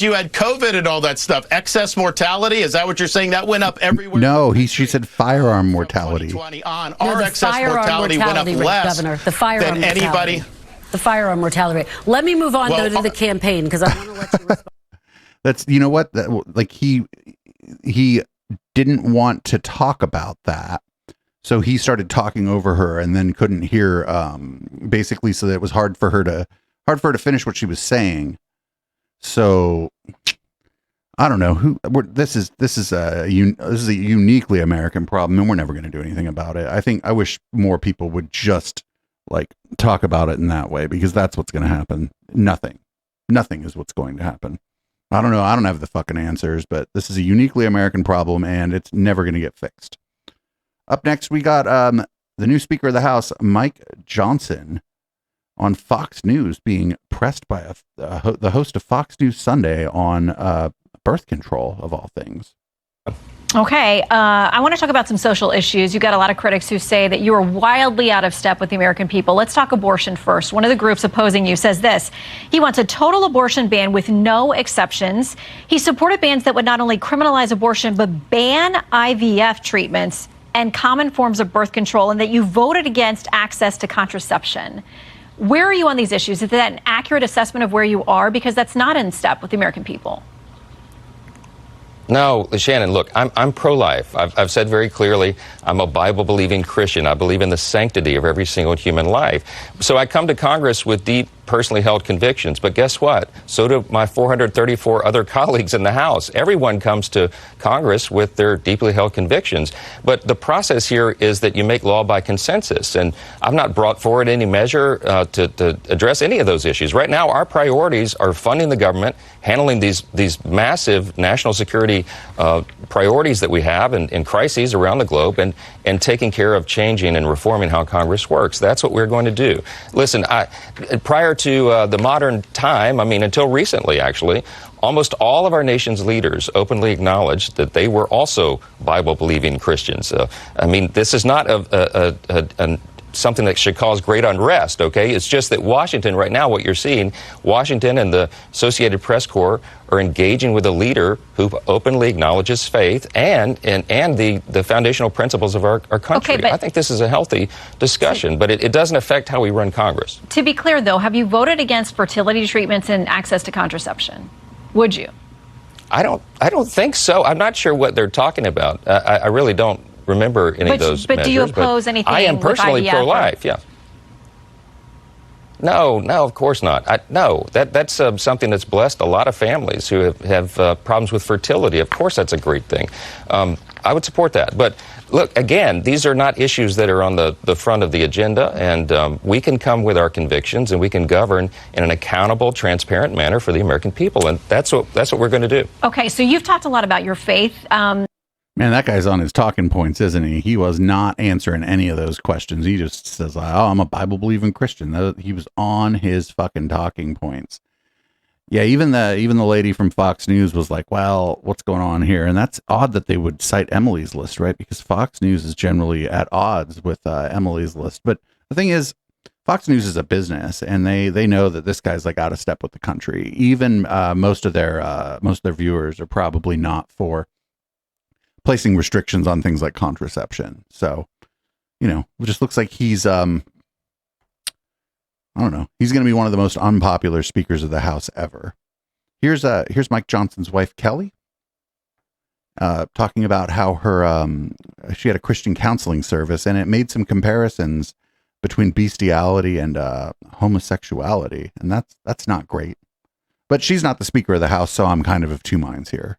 you had COVID and all that stuff. Excess mortality, is that what you're saying? That went up everywhere?
No, she said firearm mortality.
Our excess mortality went up less than anybody.
The firearm mortality rate. Let me move on, though, to the campaign, because I want to let you respond.
That's, you know what? Like he didn't want to talk about that. So he started talking over her and then couldn't hear, basically, so that it was hard for her to finish what she was saying. So I don't know this is a uniquely American problem, and we're never going to do anything about it. I wish more people would just like talk about it in that way, because that's what's going to happen. Nothing is what's going to happen. I don't know. I don't have the fucking answers, but this is a uniquely American problem, and it's never going to get fixed. Up next, we got the new Speaker of the House, Mike Johnson, on Fox News, being pressed by the host of Fox News Sunday on birth control, of all things.
Okay, I want to talk about some social issues. You've got a lot of critics who say that you are wildly out of step with the American people. Let's talk abortion first. One of the groups opposing you says this: he wants a total abortion ban with no exceptions. He supported bans that would not only criminalize abortion, but ban IVF treatments and common forms of birth control, and that you voted against access to contraception. Where are you on these issues? Is that an accurate assessment of where you are? Because that's not in step with the American people.
No, Shannon, look, I'm pro-life. I've said very clearly, I'm a Bible-believing Christian. I believe in the sanctity of every single human life. So I come to Congress with deep, personally held convictions. But guess what? So do my 434 other colleagues in the House. Everyone comes to Congress with their deeply held convictions. But the process here is that you make law by consensus. And I've not brought forward any measure to address any of those issues. Right now, our priorities are funding the government, handling these massive national security priorities that we have in crises around the globe, and taking care of changing and reforming how Congress works. That's what we're going to do. Listen, prior to the modern time, until recently, actually, almost all of our nation's leaders openly acknowledged that they were also Bible-believing Christians. This is not something that should cause great unrest, okay? It's just that Washington, right now, what you're seeing, Washington and the Associated Press Corps are engaging with a leader who openly acknowledges faith and the foundational principles of our country.
Okay, but
I think this is a healthy discussion, but it doesn't affect how we run Congress.
To be clear, though, have you voted against fertility treatments and access to contraception? Would you?
I don't think so. I'm not sure what they're talking about. I really don't remember any of those
but
measures.
Do you oppose anything
I am
with
personally
IVF
pro-life, yeah. No, of course not. No, that's something that's blessed a lot of families who have problems with fertility. Of course, that's a great thing. I would support that. But look, again, these are not issues that are on the front of the agenda, and we can come with our convictions and we can govern in an accountable, transparent manner for the American people, and that's what we're going to do.
Okay, so you've talked a lot about your faith.
Man, that guy's on his talking points, isn't he? He was not answering any of those questions. He just says, "Oh, I'm a Bible-believing Christian." He was on his fucking talking points. Yeah, even the lady from Fox News was like, "Well, what's going on here?" And that's odd that they would cite Emily's List, right? Because Fox News is generally at odds with Emily's List. But the thing is, Fox News is a business, and they know that this guy's like out of step with the country. Even most of their viewers are probably not for placing restrictions on things like contraception. So, it just looks like he's, I don't know. He's going to be one of the most unpopular speakers of the House ever. Here's Mike Johnson's wife, Kelly, talking about how she had a Christian counseling service, and it made some comparisons between bestiality and homosexuality. And that's not great, but she's not the Speaker of the House. So I'm kind of two minds here.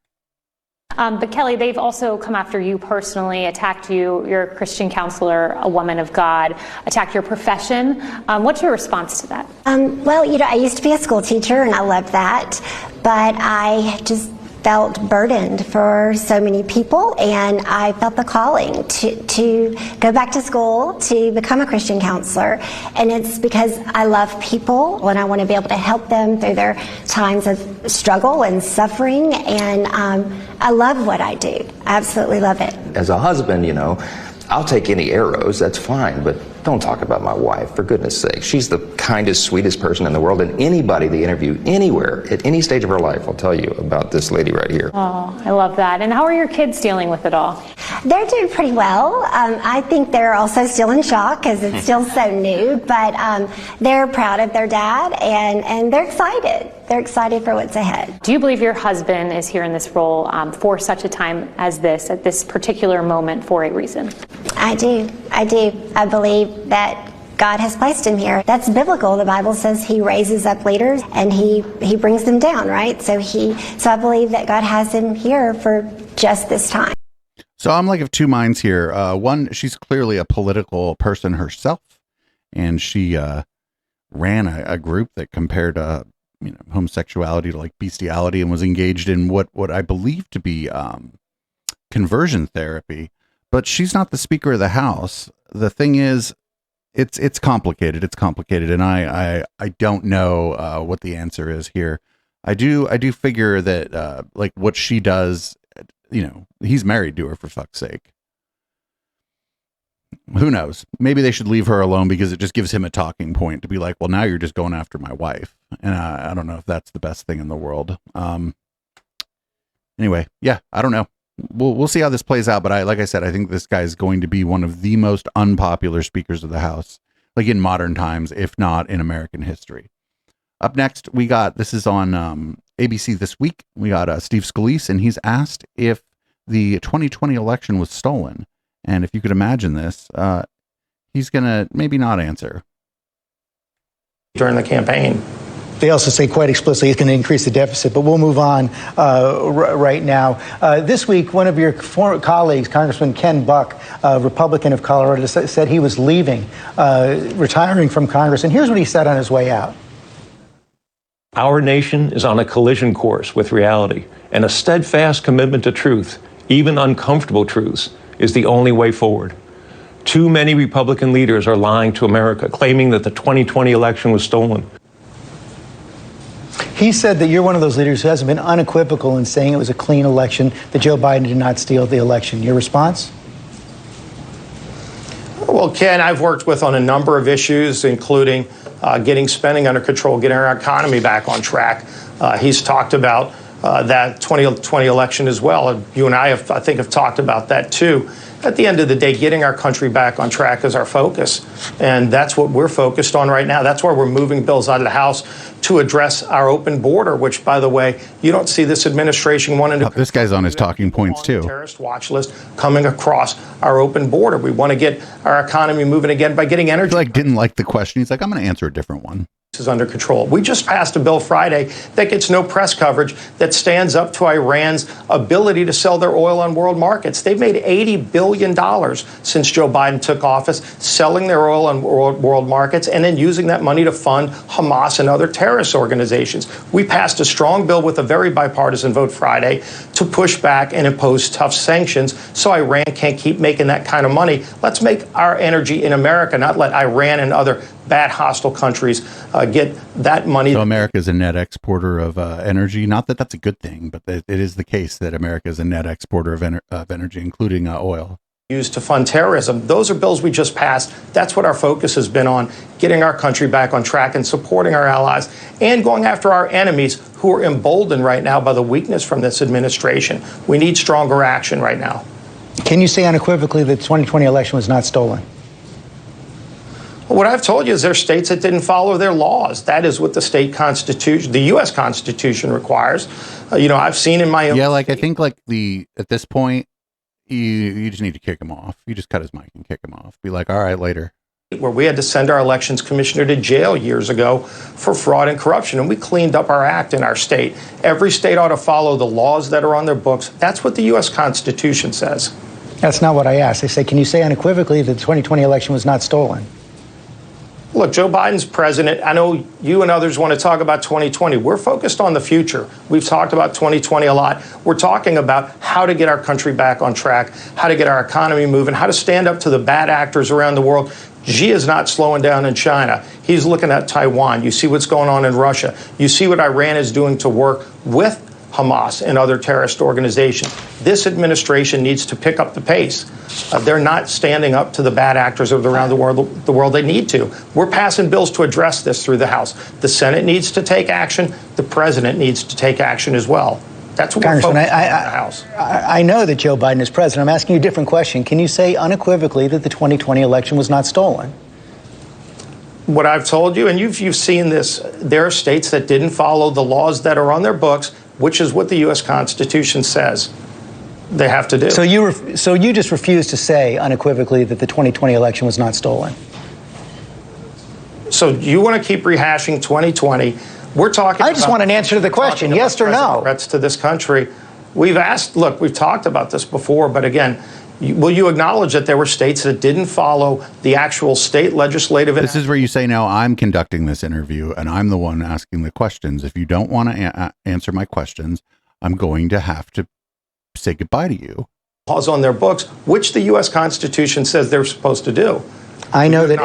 But Kelly, they've also come after you personally, attacked you. You're a Christian counselor, a woman of God, attacked your profession. What's your response to that?
Well, I used to be a school teacher and I loved that, but I just felt burdened for so many people, and I felt the calling to go back to school to become a Christian counselor. And it's because I love people and I want to be able to help them through their times of struggle and suffering, and I love what I do. I absolutely love it.
As a husband, I'll take any arrows, that's fine, but don't talk about my wife, for goodness sake. She's the kindest, sweetest person in the world, and anybody they interview anywhere, at any stage of her life, will tell you about this lady right here.
Oh, I love that. And how are your kids dealing with it all?
They're doing pretty well. I think they're also still in shock because it's still so new, but they're proud of their dad, and they're excited. They're excited for what's ahead.
Do you believe your husband is here in this role for such a time as this, at this particular moment, for a reason?
I do. I believe that God has placed him here. That's biblical. The Bible says he raises up leaders and he brings them down, right? So I believe that God has him here for just this time.
So I'm like of two minds here. One, she's clearly a political person herself, and she ran a group that compared homosexuality to like bestiality, and was engaged in what I believe to be conversion therapy. But she's not the Speaker of the House. The thing is, it's complicated. It's complicated, and I don't know what the answer is here. I do figure that like what she does, he's married to her, for fuck's sake. Who knows? Maybe they should leave her alone, because it just gives him a talking point to be like, well, now you're just going after my wife, and I don't know if that's the best thing in the world. Anyway, yeah, I don't know. We'll see how this plays out, but like I said, I think this guy is going to be one of the most unpopular speakers of the House, like in modern times, if not in American history. Up next, this is on ABC This Week. We got Steve Scalise, and he's asked if the 2020 election was stolen. And if you could imagine this, he's going to maybe not answer.
During the campaign,
they also say quite explicitly it's going to increase the deficit, but we'll move on right now. This week, one of your former colleagues, Congressman Ken Buck, a Republican of Colorado, said he was leaving, retiring from Congress. And here's what he said on his way out.
Our nation is on a collision course with reality, and a steadfast commitment to truth, even uncomfortable truths, is the only way forward. Too many Republican leaders are lying to America, claiming that the 2020 election was stolen.
He said that you're one of those leaders who hasn't been unequivocal in saying it was a clean election, that Joe Biden did not steal the election. Your response?
Well,
Well, Ken, I've worked with on a number of issues, including getting spending under control, getting our economy back on track. He's talked about that 2020 election as well. You and I think, have talked about that too. At the end of the day, getting our country back on track is our focus. And that's what we're focused on right now. That's why we're moving bills out of the House to address our open border, which, by the way, you don't see this administration wanting to...
This guy's on his talking points, too.
...terrorist watch list coming across our open border. We want to get our economy moving again by getting energy...
didn't like the question. He's like, I'm going to answer a different one.
...is under control. We just passed a bill Friday that gets no press coverage, that stands up to Iran's ability to sell their oil on world markets. They've made $80 billion since Joe Biden took office, selling their oil on world markets and then using that money to fund Hamas and other terrorist organizations. We passed a strong bill with a very bipartisan vote Friday to push back and impose tough sanctions so Iran can't keep making that kind of money. Let's make our energy in America, not let Iran and other bad hostile countries get that money.
So America is a net exporter of energy. Not that that's a good thing, but it is the case that America is a net exporter of energy, including oil.
Used to fund terrorism. Those are bills we just passed. That's what our focus has been on, getting our country back on track and supporting our allies and going after our enemies who are emboldened right now by the weakness from this administration. We need stronger action right now.
Can you say unequivocally that the 2020 election was not stolen?
What I've told you is there are states that didn't follow their laws. That is what the state constitution, the U.S. Constitution requires. I've seen in my own...
Yeah, I think at this point, you just need to kick him off. You just cut his mic and kick him off. Be like, all right, later.
Where we had to send our elections commissioner to jail years ago for fraud and corruption, and we cleaned up our act in our state. Every state ought to follow the laws that are on their books. That's what the U.S. Constitution says.
That's not what I asked. I said, can you say unequivocally that the 2020 election was not stolen?
Look, Joe Biden's president. I know you and others want to talk about 2020. We're focused on the future. We've talked about 2020 a lot. We're talking about how to get our country back on track, how to get our economy moving, how to stand up to the bad actors around the world. Xi is not slowing down in China. He's looking at Taiwan. You see what's going on in Russia. You see what Iran is doing to work with Hamas and other terrorist organizations. This administration needs to pick up the pace. They're not standing up to the bad actors around the world. They need to. We're passing bills to address this through the House. The Senate needs to take action. The president needs to take action as well. That's what we're focused on in the House.
I know that Joe Biden is president. I'm asking you a different question. Can you say unequivocally that the 2020 election was not stolen?
What I've told you, and you've seen this, there are states that didn't follow the laws that are on their books, which is what the U.S. Constitution says they have to do.
So you just refuse to say unequivocally that the 2020 election was not stolen?
So you want to keep rehashing 2020. We're talking
I just want an answer to the question, yes or no.
Threats to this country. We've talked about this before, but again, will you acknowledge that there were states that didn't follow the actual state legislative...
This is where you say, now I'm conducting this interview and I'm the one asking the questions. If you don't want to answer my questions, I'm going to have to say goodbye to you.
Laws on their books, which the U.S. Constitution says they're supposed to do.
I know that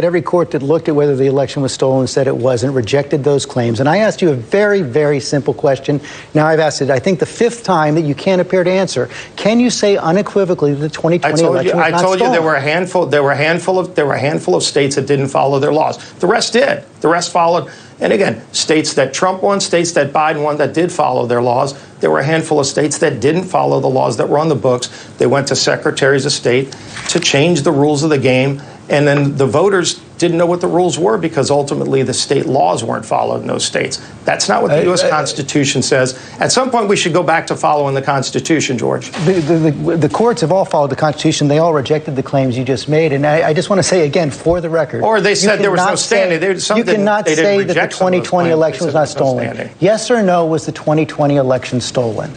every court that looked at whether the election was stolen said it wasn't, rejected those claims. And I asked you a very, very simple question. Now I've asked it, I think, the fifth time that you can't appear to answer. Can you say unequivocally the 2020 election was not stolen? I told you there were a handful of states that didn't follow their laws. The rest did. The rest followed. And again, states that Trump won, states that Biden won that did follow their laws. There were a handful of states that didn't follow the laws that were on the books. They went to secretaries of state to change the rules of the game. And then the voters didn't know what the rules were because ultimately the state laws weren't followed in those states. That's not what the U.S. Constitution says. At some point, we should go back to following the Constitution, George. The courts have all followed the Constitution. They all rejected the claims you just made. And I just want to say again, for the record.
Or they said there was no standing.
You cannot say that the 2020 election was not stolen. Yes or no, was the 2020 election stolen?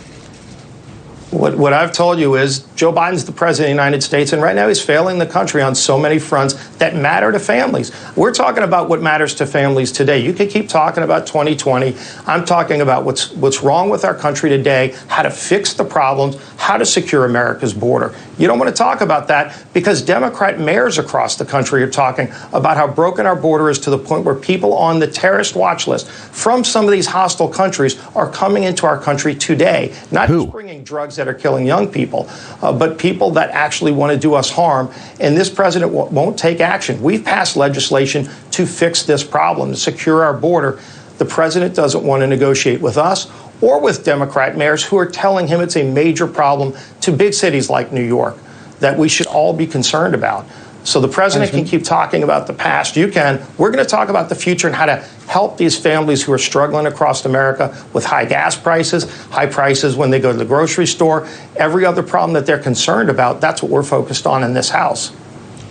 What I've told you is Joe Biden's the president of the United States, and right now he's failing the country on so many fronts that matter to families. We're talking about what matters to families today. You can keep talking about 2020. I'm talking about what's wrong with our country today, how to fix the problems, how to secure America's border. You don't want to talk about that because Democrat mayors across the country are talking about how broken our border is to the point where people on the terrorist watch list from some of these hostile countries are coming into our country today, not just bringing drugs that that are killing young people, but people that actually want to do us harm. And this president won't take action. We've passed legislation to fix this problem, to secure our border. The president doesn't want to negotiate with us or with Democrat mayors who are telling him it's a major problem to big cities like New York that we should all be concerned about. So the president can keep talking about the past. You can. We're going to talk about the future and how to help these families who are struggling across America with high gas prices, high prices when they go to the grocery store, every other problem that they're concerned about. That's what we're focused on in this House.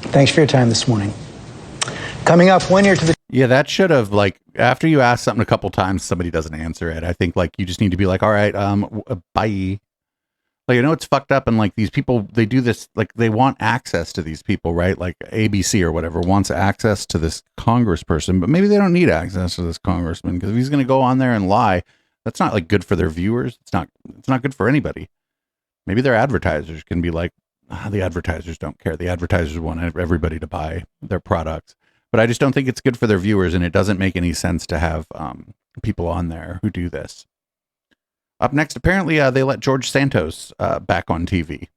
Thanks for your time this morning. Coming up, 1 year to the...
Yeah, that should have, like, after you ask something a couple times, somebody doesn't answer it. I think, like, you just need to be like, all right, bye. Like, I know it's fucked up, and like these people, they do this, like they want access to these people, right? Like ABC or whatever wants access to this congressperson, but maybe they don't need access to this congressman, because if he's going to go on there and lie, that's not like good for their viewers. It's not good for anybody. Maybe their advertisers can be like, the advertisers don't care. The advertisers want everybody to buy their products, but I just don't think it's good for their viewers, and it doesn't make any sense to have people on there who do this. Up next, apparently they let George Santos back on TV.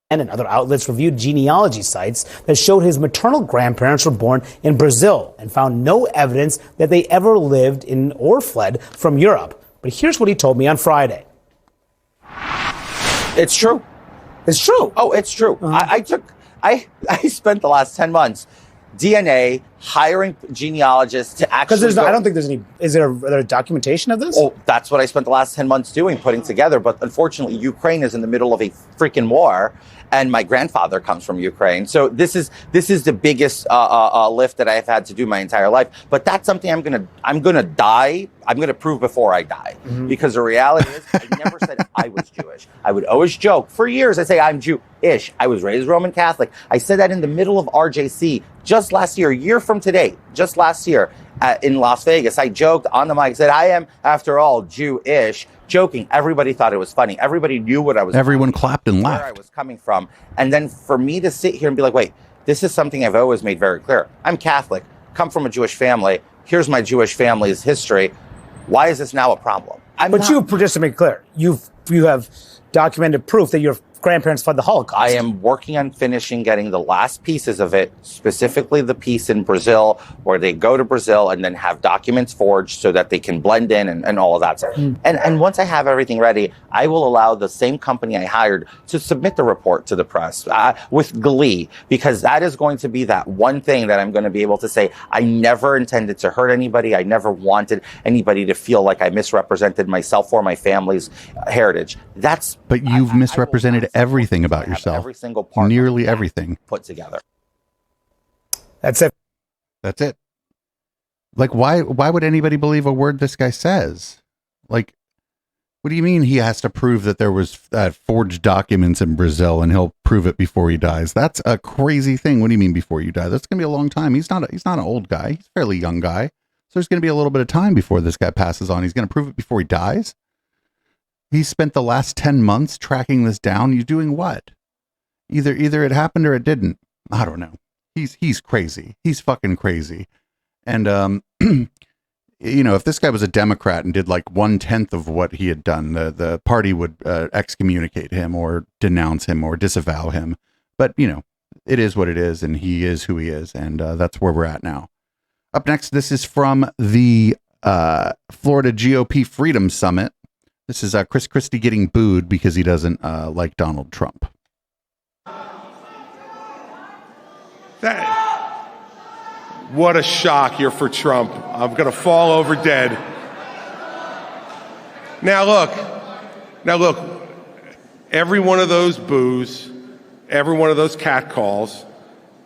And other outlets reviewed genealogy sites that showed his maternal grandparents were born in Brazil and found no evidence that they ever lived in or fled from Europe. But here's what he told me on Friday.
It's true.
It's true.
Oh, it's true. I spent the last 10 months DNA hiring genealogists to actually.
Because I don't think there's any. Is there a documentation of this?
Oh, that's what I spent the last 10 months doing, putting together. But unfortunately, Ukraine is in the middle of a freaking war, and my grandfather comes from Ukraine. So this is the biggest lift that I've had to do my entire life. But that's something I'm gonna die. I'm gonna prove before I die, because the reality is, I never said I was Jewish. I would always joke for years. I say I'm Jewish. I was raised Roman Catholic. I said that in the middle of RJC just last year, a year from today, just last year in Las Vegas. I joked on the mic, said I am, after all, Jewish. Joking. Everybody thought it was funny. Everybody knew what I was.
Everyone clapped and laughed.
Where I was coming from, and then for me to sit here and be like, wait, this is something I've always made very clear. I'm Catholic, come from a Jewish family. Here's my Jewish family's history. Why is this now a problem?
Just to make clear, you have documented proof that your grandparents fled the Holocaust.
I am working on getting the last pieces of it, specifically the piece in Brazil, where they go to Brazil and then have documents forged so that they can blend in and all of that stuff. And once I have everything ready, I will allow the same company I hired to submit the report to the press with glee, because that is going to be that one thing that I'm going to be able to say, I never intended to hurt anybody. I never wanted anybody to feel like I misrepresented myself or my family's heritage.
But you've misrepresented everything about yourself.
Every single part.
Nearly everything.
Put together.
That's it.
That's it. Like, why would anybody believe a word this guy says? Like, what do you mean he has to prove that there was forged documents in Brazil and he'll prove it before he dies? That's a crazy thing. What do you mean before you die? That's going to be a long time. He's not an old guy. He's a fairly young guy. So there's going to be a little bit of time before this guy passes on. He's going to prove it before he dies. He spent the last 10 months tracking this down. You doing what? Either it happened or it didn't. I don't know. He's crazy. He's fucking crazy. And, you know, if this guy was a Democrat and did like 1/10 of what he had done, the party would excommunicate him or denounce him or disavow him. But, you know, it is what it is, and he is who he is. And that's where we're at now. Up next, this is from the Florida GOP Freedom Summit. This is Chris Christie getting booed because he doesn't like Donald Trump.
What a shock you're for Trump. I'm going to fall over dead. Now look, every one of those boos, every one of those catcalls,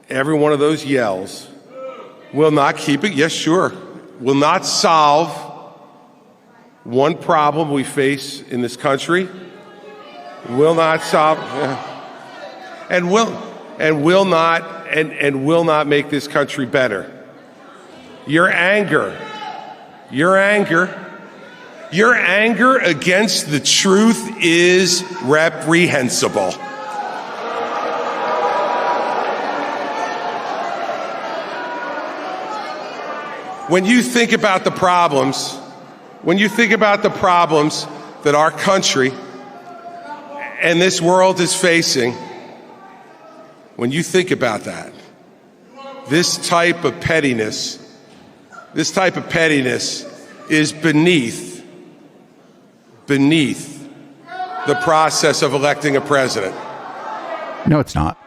every one of those yells will not keep it. Yes, sure. Will not solve one problem we face in this country. Will not solve, and will not make this country better. Your anger against the truth is reprehensible. When you think about the problems, that our country and this world is facing, when you think about that, this type of pettiness is beneath the process of electing a president.
No, it's not.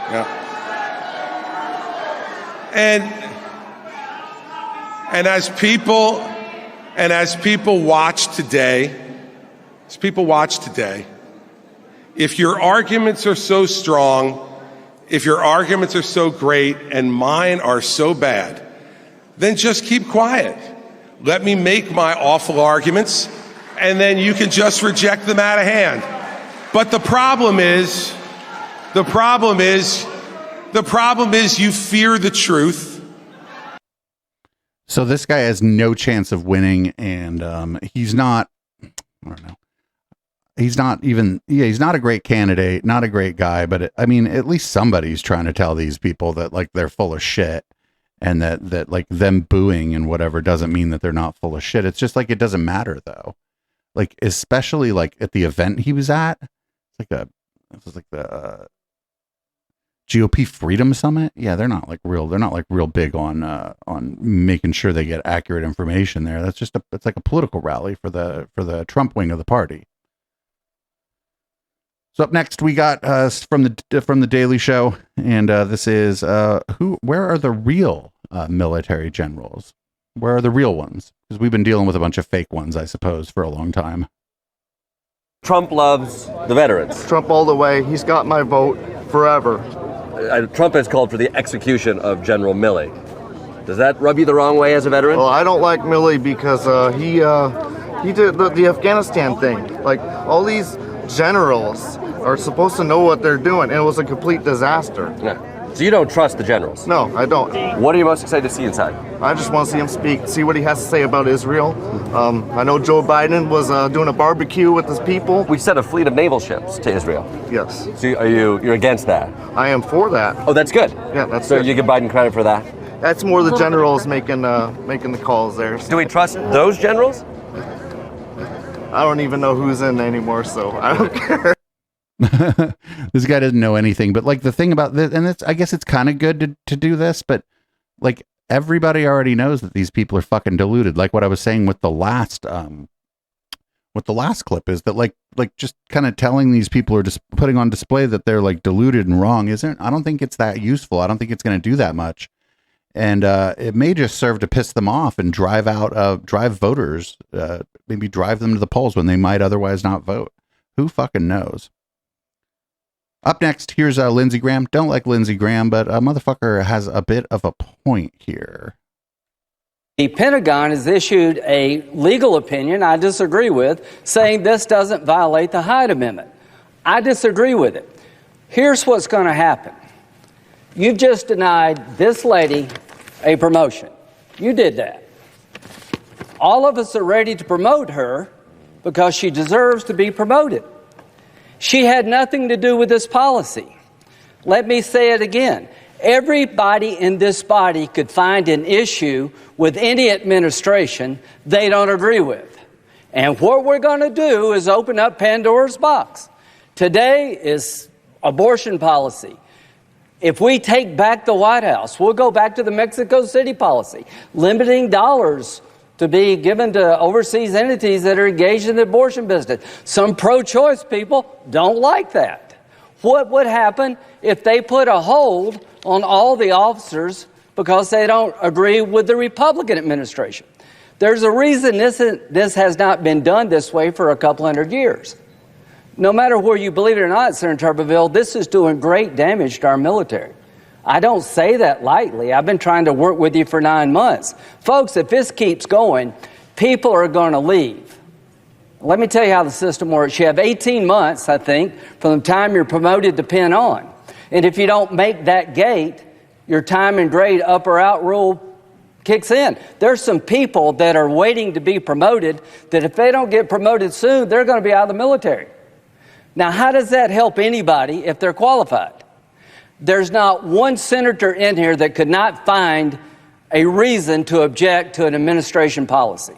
Yeah. And as people watch today, if your arguments are so strong, if your arguments are so great, and mine are so bad, then just keep quiet. Let me make my awful arguments, and then you can just reject them out of hand. But the problem is you fear the truth.
So this guy has no chance of winning, and he's not, I don't know. He's not a great candidate, not a great guy, but I mean, at least somebody's trying to tell these people that like they're full of shit, and that like them booing and whatever doesn't mean that they're not full of shit. It's just like, it doesn't matter though. Like, especially like at the event he was at, it was like the GOP Freedom Summit. Yeah, they're not real big on making sure they get accurate information there. That's just it's like a political rally for the Trump wing of the party. So up next we got from the Daily Show, and this is where are the real military generals? Where are the real ones? Because we've been dealing with a bunch of fake ones, I suppose, for a long time.
Trump loves the veterans.
Trump all the way. He's got my vote forever.
Trump has called for the execution of General Milley. Does that rub you the wrong way as a veteran?
Well, I don't like Milley because he did the Afghanistan thing. Like, all these generals are supposed to know what they're doing, and it was a complete disaster.
Yeah. So you don't trust the generals?
No, I don't.
What are you most excited to see inside?
I just want to see him speak, see what he has to say about Israel. I know Joe Biden was doing a barbecue with his people.
We sent a fleet of naval ships to Israel.
Yes.
So you're against that?
I am for that.
Oh, that's good.
Yeah, that's
so
good.
You give Biden credit for that?
That's more the generals making the calls there.
Do we trust those generals?
I don't even know who's in anymore, so I don't care.
This guy doesn't know anything, but like the thing about this, and I guess it's kind of good to do this, but like everybody already knows that these people are fucking deluded. Like what I was saying with the last clip is that like just kind of telling these people, or just putting on display that they're like deluded and wrong I don't think it's that useful. I don't think it's going to do that much. And it may just serve to piss them off and drive voters, maybe drive them to the polls when they might otherwise not vote. Who fucking knows? Up next, here's Lindsey Graham. Don't like Lindsey Graham, but a motherfucker has a bit of a point here.
The Pentagon has issued a legal opinion I disagree with, saying this doesn't violate the Hyde Amendment. I disagree with it. Here's what's going to happen. You've just denied this lady a promotion. You did that. All of us are ready to promote her because she deserves to be promoted. She had nothing to do with this policy. Let me say it again. Everybody in this body could find an issue with any administration they don't agree with. And what we're going to do is open up Pandora's box. Today is abortion policy. If we take back the White House, we'll go back to the Mexico City policy, limiting dollars to be given to overseas entities that are engaged in the abortion business. Some pro-choice people don't like that. What would happen if they put a hold on all the officers because they don't agree with the Republican administration? There's a reason this has not been done this way for a couple hundred years. No matter where you believe it or not, Senator Tuberville, this is doing great damage to our military. I don't say that lightly. I've been trying to work with you for 9 months. Folks, if this keeps going, people are going to leave. Let me tell you how the system works. You have 18 months, I think, from the time you're promoted to pin on. And if you don't make that gate, your time and grade up or out rule kicks in. There's some people that are waiting to be promoted that if they don't get promoted soon, they're going to be out of the military. Now, how does that help anybody if they're qualified? There's not one senator in here that could not find a reason to object to an administration policy.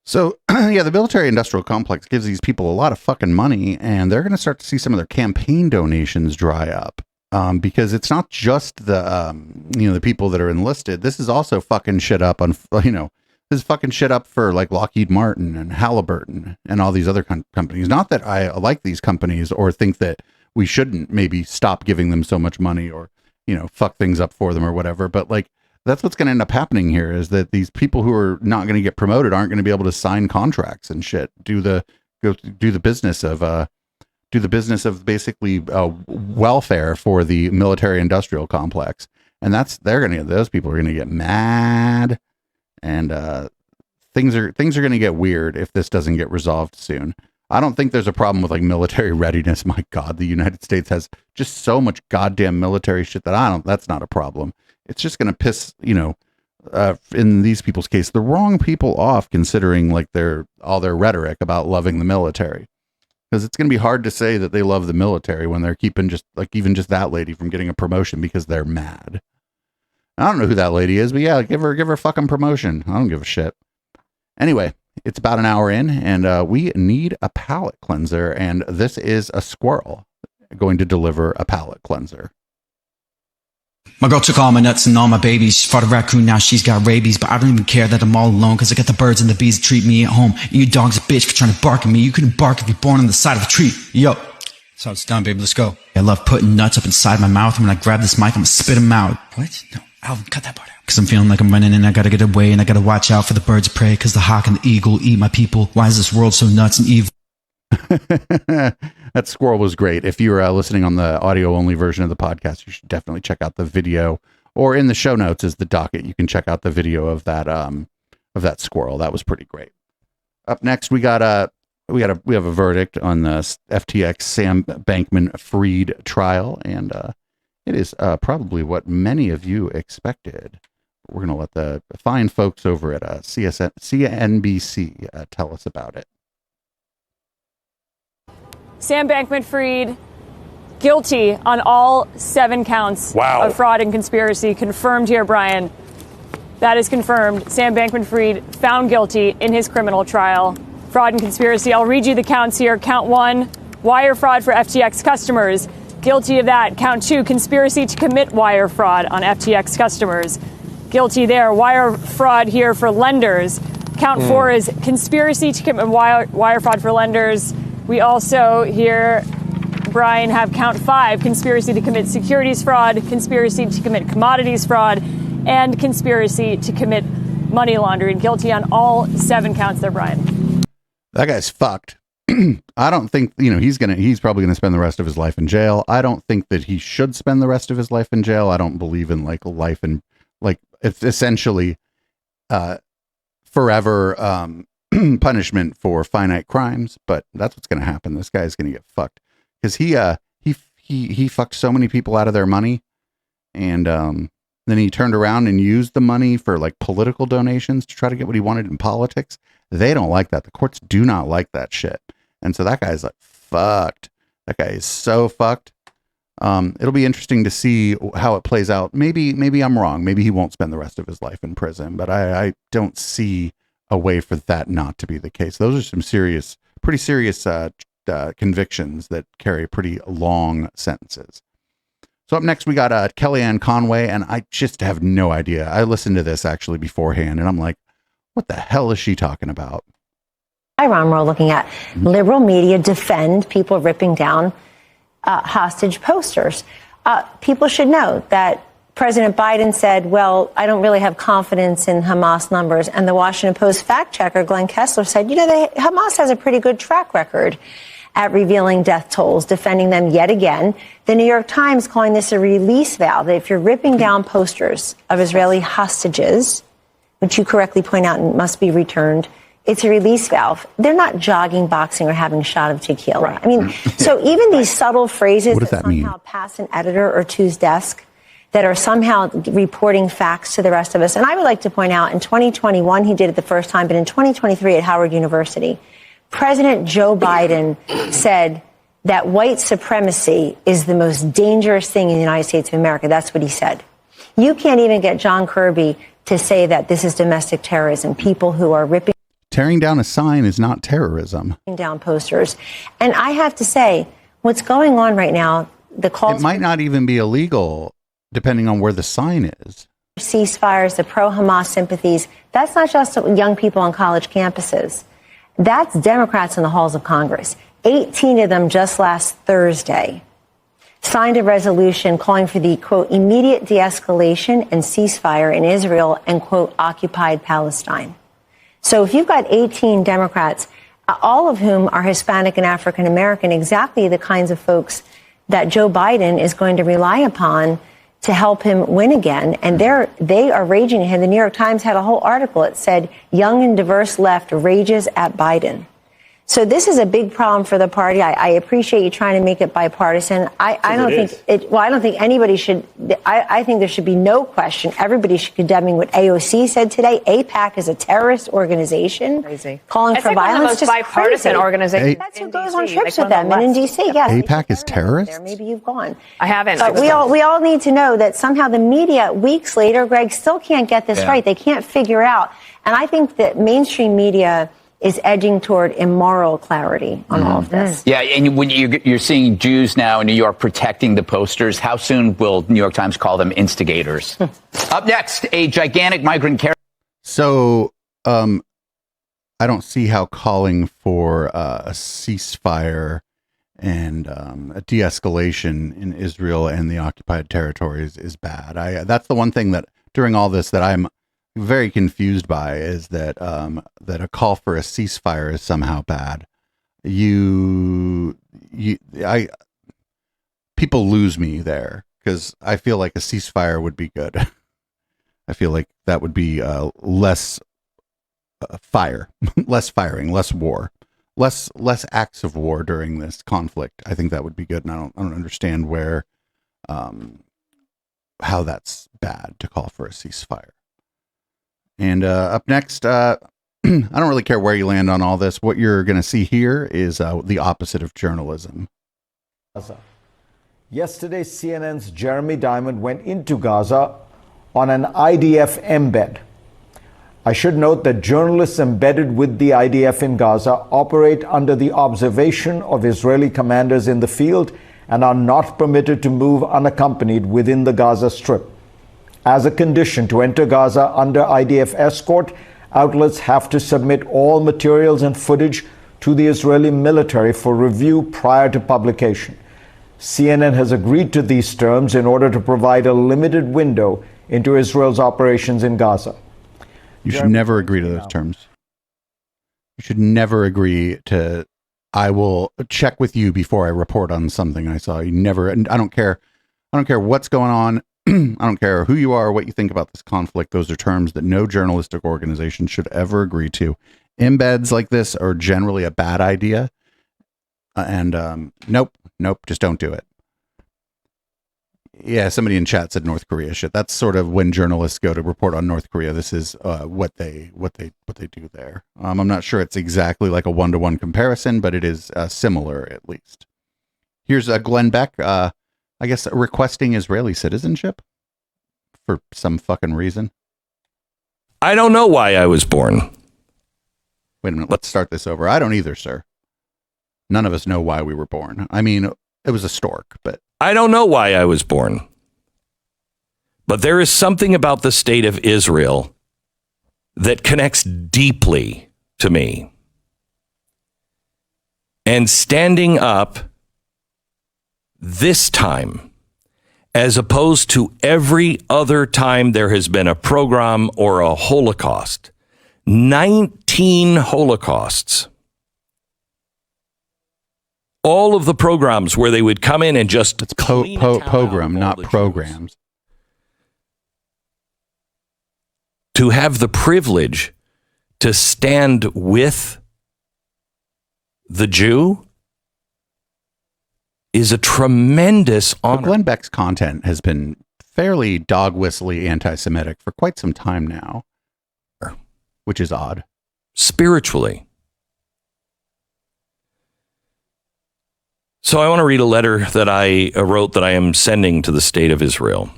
So, yeah, the military-industrial complex gives these people a lot of fucking money, and they're going to start to see some of their campaign donations dry up. Because it's not just the, the people that are enlisted. This is also fucking shit up on, this is fucking shit up for like Lockheed Martin and Halliburton and all these other companies. Not that I like these companies or think that we shouldn't maybe stop giving them so much money or, fuck things up for them or whatever. But like, that's what's going to end up happening here is that these people who are not going to get promoted aren't going to be able to sign contracts and shit, do the business of basically welfare for the military industrial complex. And those people are going to get mad, and things are going to get weird if this doesn't get resolved soon. I don't think there's a problem with like military readiness. My God, the United States has just so much goddamn military shit that that's not a problem. It's just going to piss, in these people's case, the wrong people off, considering like all their rhetoric about loving the military. Because it's going to be hard to say that they love the military when they're keeping even just that lady from getting a promotion because they're mad. I don't know who that lady is, but yeah, give her a fucking promotion. I don't give a shit. Anyway, it's about an hour in, and we need a palate cleanser, and this is a squirrel going to deliver a palate cleanser.
My girl took all my nuts and all my babies. She fought a raccoon, now she's got rabies. But I don't even care that I'm all alone, cause I got the birds and the bees that treat me at home. And you dog's a bitch for trying to bark at me. You couldn't bark if you're born on the side of a tree. Yo. So it's done, baby, let's go. I love putting nuts up inside my mouth, and when I grab this mic, I'm gonna spit them out. What? No, Alvin, cut that part out. Cause I'm feeling like I'm running and I gotta get away, and I gotta watch out for the birds of prey, cause the hawk and the eagle eat my people. Why is this world so nuts and evil?
That squirrel was great. If you're listening on the audio only version of the podcast, you should definitely check out the video, or in the show notes is the docket. You can check out the video of that squirrel. That was pretty great. Up next, we have a verdict on the FTX Sam Bankman-Fried trial, and it is probably what many of you expected. We're going to let the fine folks over at CNBC tell us about it.
Sam Bankman-Fried guilty on all 7 counts of fraud and conspiracy. Confirmed here, Brian. That is confirmed. Sam Bankman-Fried found guilty in his criminal trial. Fraud and conspiracy. I'll read you the counts here. Count 1, wire fraud for FTX customers. Guilty of that. Count 2, conspiracy to commit wire fraud on FTX customers. Guilty there. Wire fraud here for lenders. Count 4 is conspiracy to commit wire fraud for lenders. We also here, Brian, have count 5, conspiracy to commit securities fraud, conspiracy to commit commodities fraud, and conspiracy to commit money laundering. Guilty on all 7 counts there, Brian.
That guy's fucked. I don't think, he's probably going to spend the rest of his life in jail. I don't think that he should spend the rest of his life in jail. I don't believe in life and it's essentially forever punishment for finite crimes, but that's what's going to happen. This guy's going to get fucked because he fucked so many people out of their money, and then he turned around and used the money for political donations to try to get what he wanted in politics. They don't like that. The courts do not like that shit, and so that guy's fucked. That guy is so fucked. It'll be interesting to see how it plays out. Maybe I'm wrong. Maybe he won't spend the rest of his life in prison, but I don't see a way for that not to be the case. Those are some pretty serious convictions that carry pretty long sentences. So up next, we got Kellyanne Conway, and I just have no idea. I listened to this actually beforehand, and I'm like, what the hell is she talking about?
Iran, we're looking at liberal media defend people ripping down hostage posters. People should know that President Biden said, well, I don't really have confidence in Hamas numbers. And the Washington Post fact checker, Glenn Kessler, said, Hamas has a pretty good track record at revealing death tolls, defending them yet again. The New York Times calling this a release valve, that if you're ripping down posters of Israeli hostages, which you correctly point out must be returned, it's a release valve. They're not jogging, boxing, or having a shot of tequila. Right. I mean, so even these subtle phrases that somehow pass an editor or two's desk that are somehow reporting facts to the rest of us. And I would like to point out, in 2021, he did it the first time, but in 2023 at Howard University, President Joe Biden said that white supremacy is the most dangerous thing in the United States of America. That's what he said. You can't even get John Kirby to say that this is domestic terrorism. People who are ripping.
Tearing down a sign is not terrorism.
Down posters. And I have to say, what's going on right now, the calls...
It might not even be illegal, depending on where the sign is.
Ceasefires, the pro-Hamas sympathies, that's not just young people on college campuses. That's Democrats in the halls of Congress. 18 of them just last Thursday signed a resolution calling for the, quote, immediate de-escalation and ceasefire in Israel and, quote, occupied Palestine. So if you've got 18 Democrats, all of whom are Hispanic and African American, exactly the kinds of folks that Joe Biden is going to rely upon to help him win again, and they are raging at him. The New York Times had a whole article. It said, young and diverse left rages at Biden. So this is a big problem for the party. I appreciate you trying to make it bipartisan. I don't think anybody should. I think there should be no question. Everybody should condemn what AOC said today. AIPAC is a terrorist organization. Crazy. Calling for violence.
It's like the most bipartisan organization.
That's what goes on trips with them. And in D.C., yes.
AIPAC is terrorist?
There. Maybe you've gone.
I haven't.
But we all need to know that somehow the media, weeks later, Greg, still can't get this right. They can't figure out. And I think that mainstream media is edging toward immoral clarity on all of this.
Yeah, and when you're seeing Jews now in New York protecting the posters, how soon will New York Times call them instigators? Up next, a gigantic migrant carrier.
So, I don't see how calling for a ceasefire and a de-escalation in Israel and the occupied territories is bad. That's the one thing that during all this that I'm very confused by is that that a call for a ceasefire is somehow bad. People lose me there because I feel like a ceasefire would be good. I feel like that would be less fire, less firing, less war, less acts of war during this conflict. I think that would be good, and I don't understand where how that's bad to call for a ceasefire. And up next, I don't really care where you land on all this. What you're going to see here is the opposite of journalism.
Yesterday, CNN's Jeremy Diamond went into Gaza on an IDF embed. I should note that journalists embedded with the IDF in Gaza operate under the observation of Israeli commanders in the field and are not permitted to move unaccompanied within the Gaza Strip. As a condition to enter Gaza under IDF escort, outlets have to submit all materials and footage to the Israeli military for review prior to publication. CNN has agreed to these terms in order to provide a limited window into Israel's operations in Gaza.
You should never agree to those terms. You should never agree to, I will check with you before I report on something I saw. You never, and I don't care what's going on. I don't care who you are or what you think about this conflict. Those are terms that no journalistic organization should ever agree to. Embeds like this are generally a bad idea. Nope, just don't do it. Yeah, somebody in chat said North Korea shit. That's sort of when journalists go to report on North Korea. This is what they do there. I'm not sure it's exactly like a one-to-one comparison, but it is similar at least. Here's Glenn Beck. I guess requesting Israeli citizenship for some fucking reason.
I don't know why I was born.
Wait a minute. Let's start this over. I don't either, sir. None of us know why we were born. I mean, it was a stork, but
I don't know why I was born. But there is something about the state of Israel that connects deeply to me. And standing up this time, as opposed to every other time there has been a pogrom or a Holocaust, 19 Holocausts, all of the programs where they would come in and just
pogrom, not programs.
To have the privilege to stand with the Jew is a tremendous honor.
Glenn Beck's content has been fairly dog-whistly anti-Semitic for quite some time now, which is odd.
Spiritually. So I want to read a letter that I wrote that I am sending to the state of Israel.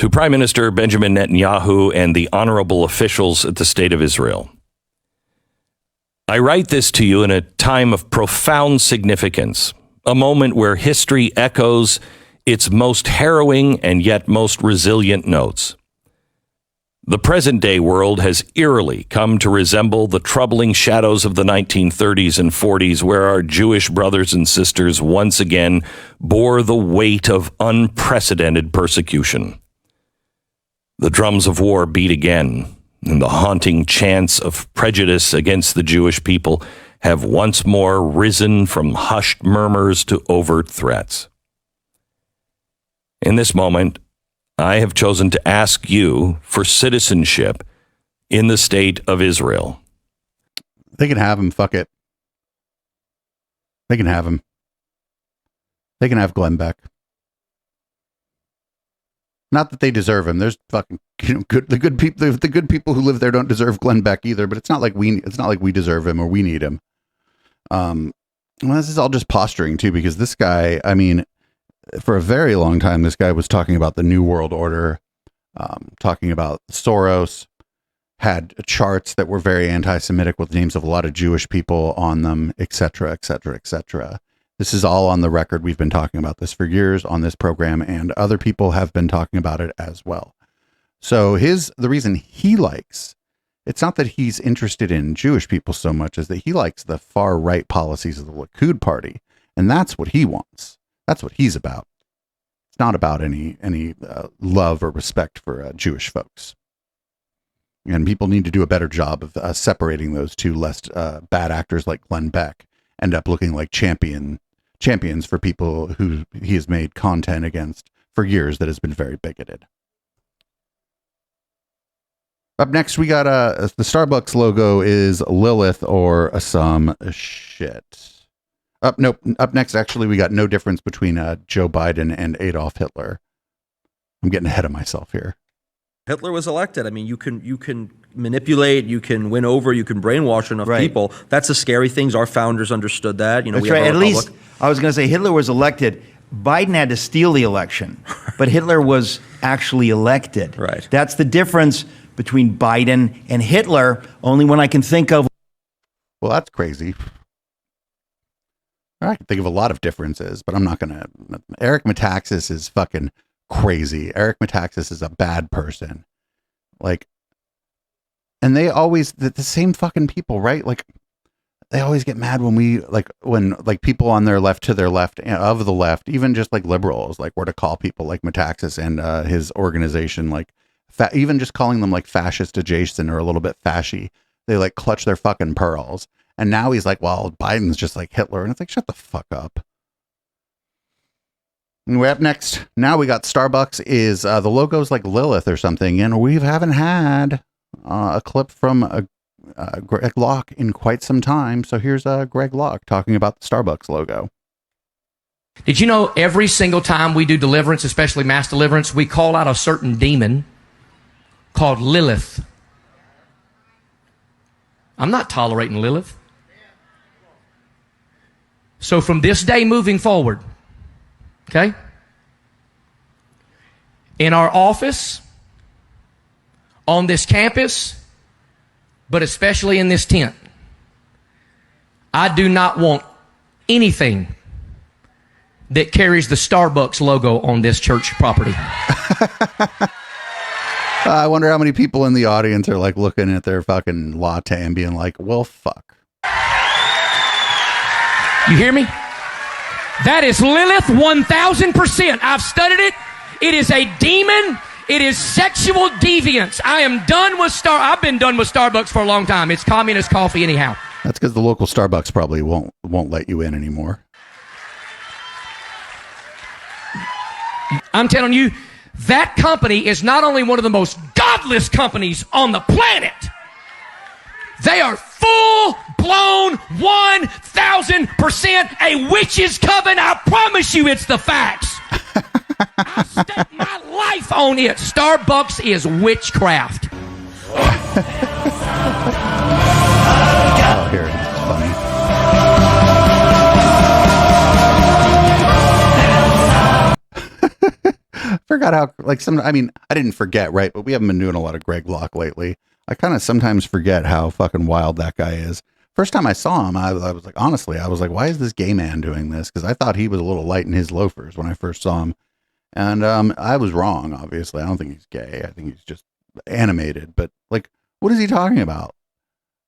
To Prime Minister Benjamin Netanyahu and the honorable officials at the State of Israel. I write this to you in a time of profound significance, a moment where history echoes its most harrowing and yet most resilient notes. The present-day world has eerily come to resemble the troubling shadows of the 1930s and 40s, where our Jewish brothers and sisters once again bore the weight of unprecedented persecution. The drums of war beat again, and the haunting chants of prejudice against the Jewish people have once more risen from hushed murmurs to overt threats. In this moment, I have chosen to ask you for citizenship in the state of Israel.
They can have him. Fuck it. They can have him. They can have Glenn Beck. Not that they deserve him. There's fucking good. The good people who live there don't deserve Glenn Beck either. But it's not like we deserve him or we need him. Well, this is all just posturing too, because this guy, I mean, for a very long time, this guy was talking about the New World Order, talking about Soros, had charts that were very anti-Semitic with names of a lot of Jewish people on them, etc., etc., etc. This is all on the record. We've been talking about this for years on this program, and other people have been talking about it as well. So the reason he likes, it's not that he's interested in Jewish people so much as that he likes the far right policies of the Likud party, and that's what he wants. That's what he's about. It's not about any love or respect for Jewish folks. And people need to do a better job of separating those two, lest bad actors like Glenn Beck end up looking like champions for people who he has made content against for years that has been very bigoted. Up next, we got the Starbucks logo is Lilith or some shit. Up next, actually, we got no difference between Joe Biden and Adolf Hitler. I'm getting ahead of myself here.
Hitler was elected. I mean, you can manipulate, you can win over, you can brainwash enough people. That's the scary things. Our founders understood that. You know,
that's right. At least I was going to say Hitler was elected. Biden had to steal the election, but Hitler was actually elected.
Right.
That's the difference between Biden and Hitler. Only one I can think of.
Well, that's crazy. I can think of a lot of differences, but I'm not going to. Eric Metaxas is fucking crazy. Eric Metaxas is a bad person. Like, and they always, the same fucking people, right? Like, they always get mad when people on their left, to their left, of the left, even just like liberals, like were to call people like Metaxas and his organization, like, even just calling them like fascist adjacent or a little bit fashy, they like clutch their fucking pearls. And now he's like, well, Biden's just like Hitler. And it's like, shut the fuck up. And we're up next. Now we got Starbucks is the logo's like Lilith or something. And we haven't had a clip from Greg Locke in quite some time. So here's Greg Locke talking about the Starbucks logo.
Did you know every single time we do deliverance, especially mass deliverance, we call out a certain demon called Lilith? I'm not tolerating Lilith. So from this day moving forward, okay, in our office, on this campus, but especially in this tent, I do not want anything that carries the Starbucks logo on this church property.
I wonder how many people in the audience are like looking at their fucking latte and being like, well, fuck.
You hear me? That is Lilith 1000%. I've studied it. It is a demon. It is sexual deviance. I am done with I've been done with Starbucks for a long time. It's communist coffee anyhow.
That's because the local Starbucks probably won't let you in anymore.
I'm telling you, that company is not only one of the most godless companies on the planet, they are full-blown 1000% a witch's coven. I promise you it's the facts. I stake my life on it. Starbucks is witchcraft.
Oh, here, it's funny. forgot how, like, I didn't forget, right? But we haven't been doing a lot of Greg Locke lately. I kind of sometimes forget how fucking wild that guy is. First time I saw him, I was like, honestly, I was like, why is this gay man doing this? Because I thought he was a little light in his loafers when I first saw him. And I was wrong, obviously. I don't think he's gay. I think he's just animated. But, like, what is he talking about?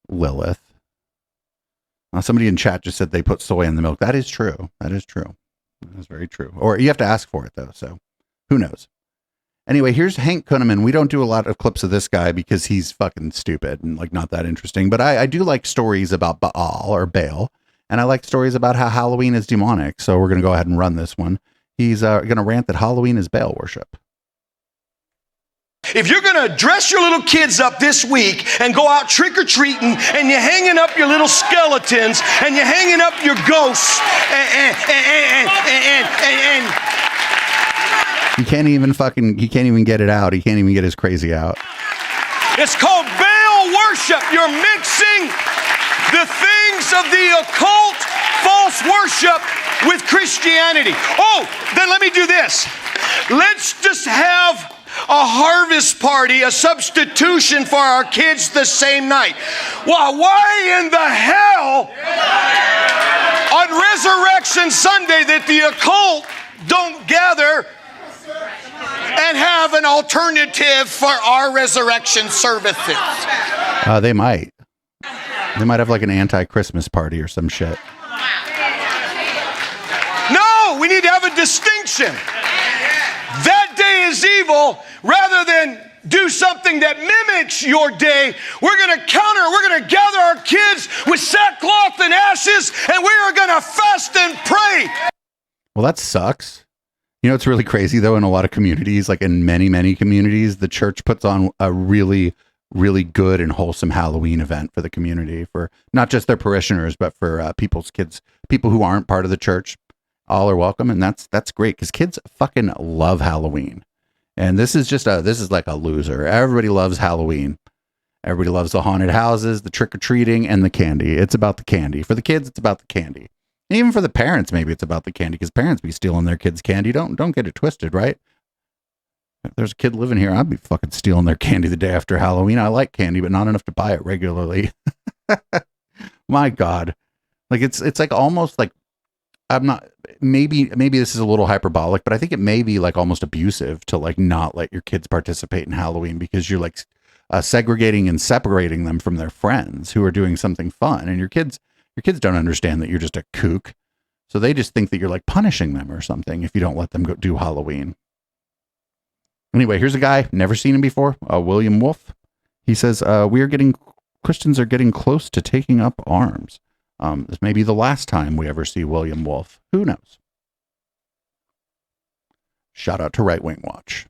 Lilith. Somebody in chat just said they put soy in the milk. That is true. That is true. That is very true. Or you have to ask for it, though. So who knows? Anyway, here's Hank Kunneman. We don't do a lot of clips of this guy because he's fucking stupid and, like, not that interesting. But I do like stories about Baal or Baal. And I like stories about how Halloween is demonic. So we're going to go ahead and run this one. He's going to rant that Halloween is Baal worship.
If you're going to dress your little kids up this week and go out trick-or-treating and you're hanging up your little skeletons and you're hanging up your ghosts and
he can't even get it out. He can't even get his crazy out.
It's called Baal worship. You're mixing the things of the occult, false worship with Christianity. Oh, then let me do this. Let's just have a harvest party, a substitution for our kids the same night. Well, why in the hell on Resurrection Sunday that the occult don't gather and have an alternative for our resurrection services?
They might. They might have like an anti-Christmas party or some shit.
No, we need to have a distinction. That day is evil. Rather than do something that mimics your day, we're going to gather our kids with sackcloth and ashes, and we are going to fast and pray.
Well, that sucks. You know, it's really crazy, though, in a lot of communities, like in many, many communities, the church puts on a really, really good and wholesome Halloween event for the community, for not just their parishioners, but for people's kids, people who aren't part of the church. All are welcome, and that's great because kids fucking love Halloween. And this is like a loser. Everybody loves Halloween. Everybody loves the haunted houses, the trick-or-treating, and the candy. It's about the candy. For the kids, it's about the candy. And even for the parents, maybe it's about the candy, because parents be stealing their kids' candy. Don't get it twisted, right? If there's a kid living here, I'd be fucking stealing their candy the day after Halloween. I like candy, but not enough to buy it regularly. My God. Like it's like almost like, I'm not, maybe this is a little hyperbolic, but I think it may be like almost abusive to like not let your kids participate in Halloween because you're like segregating and separating them from their friends who are doing something fun. And your kids don't understand that you're just a kook. So they just think that you're like punishing them or something if you don't let them go do Halloween. Anyway, here's a guy, never seen him before, William Wolf. He says, Christians are getting close to taking up arms. This may be the last time we ever see William Wolf. Who knows? Shout out to Right Wing Watch.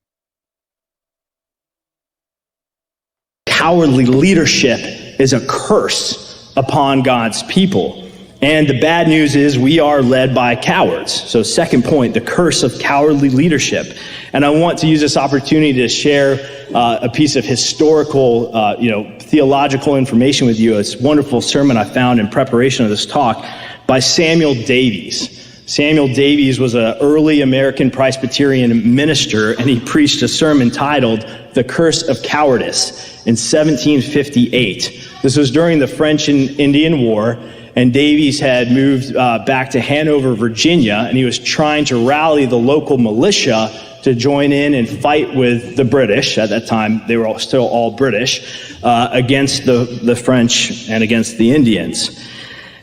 Cowardly leadership is a curse upon God's people. And the bad news is we are led by cowards. So second point, the curse of cowardly leadership. And I want to use this opportunity to share a piece of historical, theological information with you. It's a wonderful sermon I found in preparation of this talk by Samuel Davies. Samuel Davies was an early American Presbyterian minister, and he preached a sermon titled The Curse of Cowardice in 1758. This was during the French and Indian War, and Davies had moved back to Hanover, Virginia, and he was trying to rally the local militia to join in and fight with the British. At that time, they were still all British, against the French and against the Indians.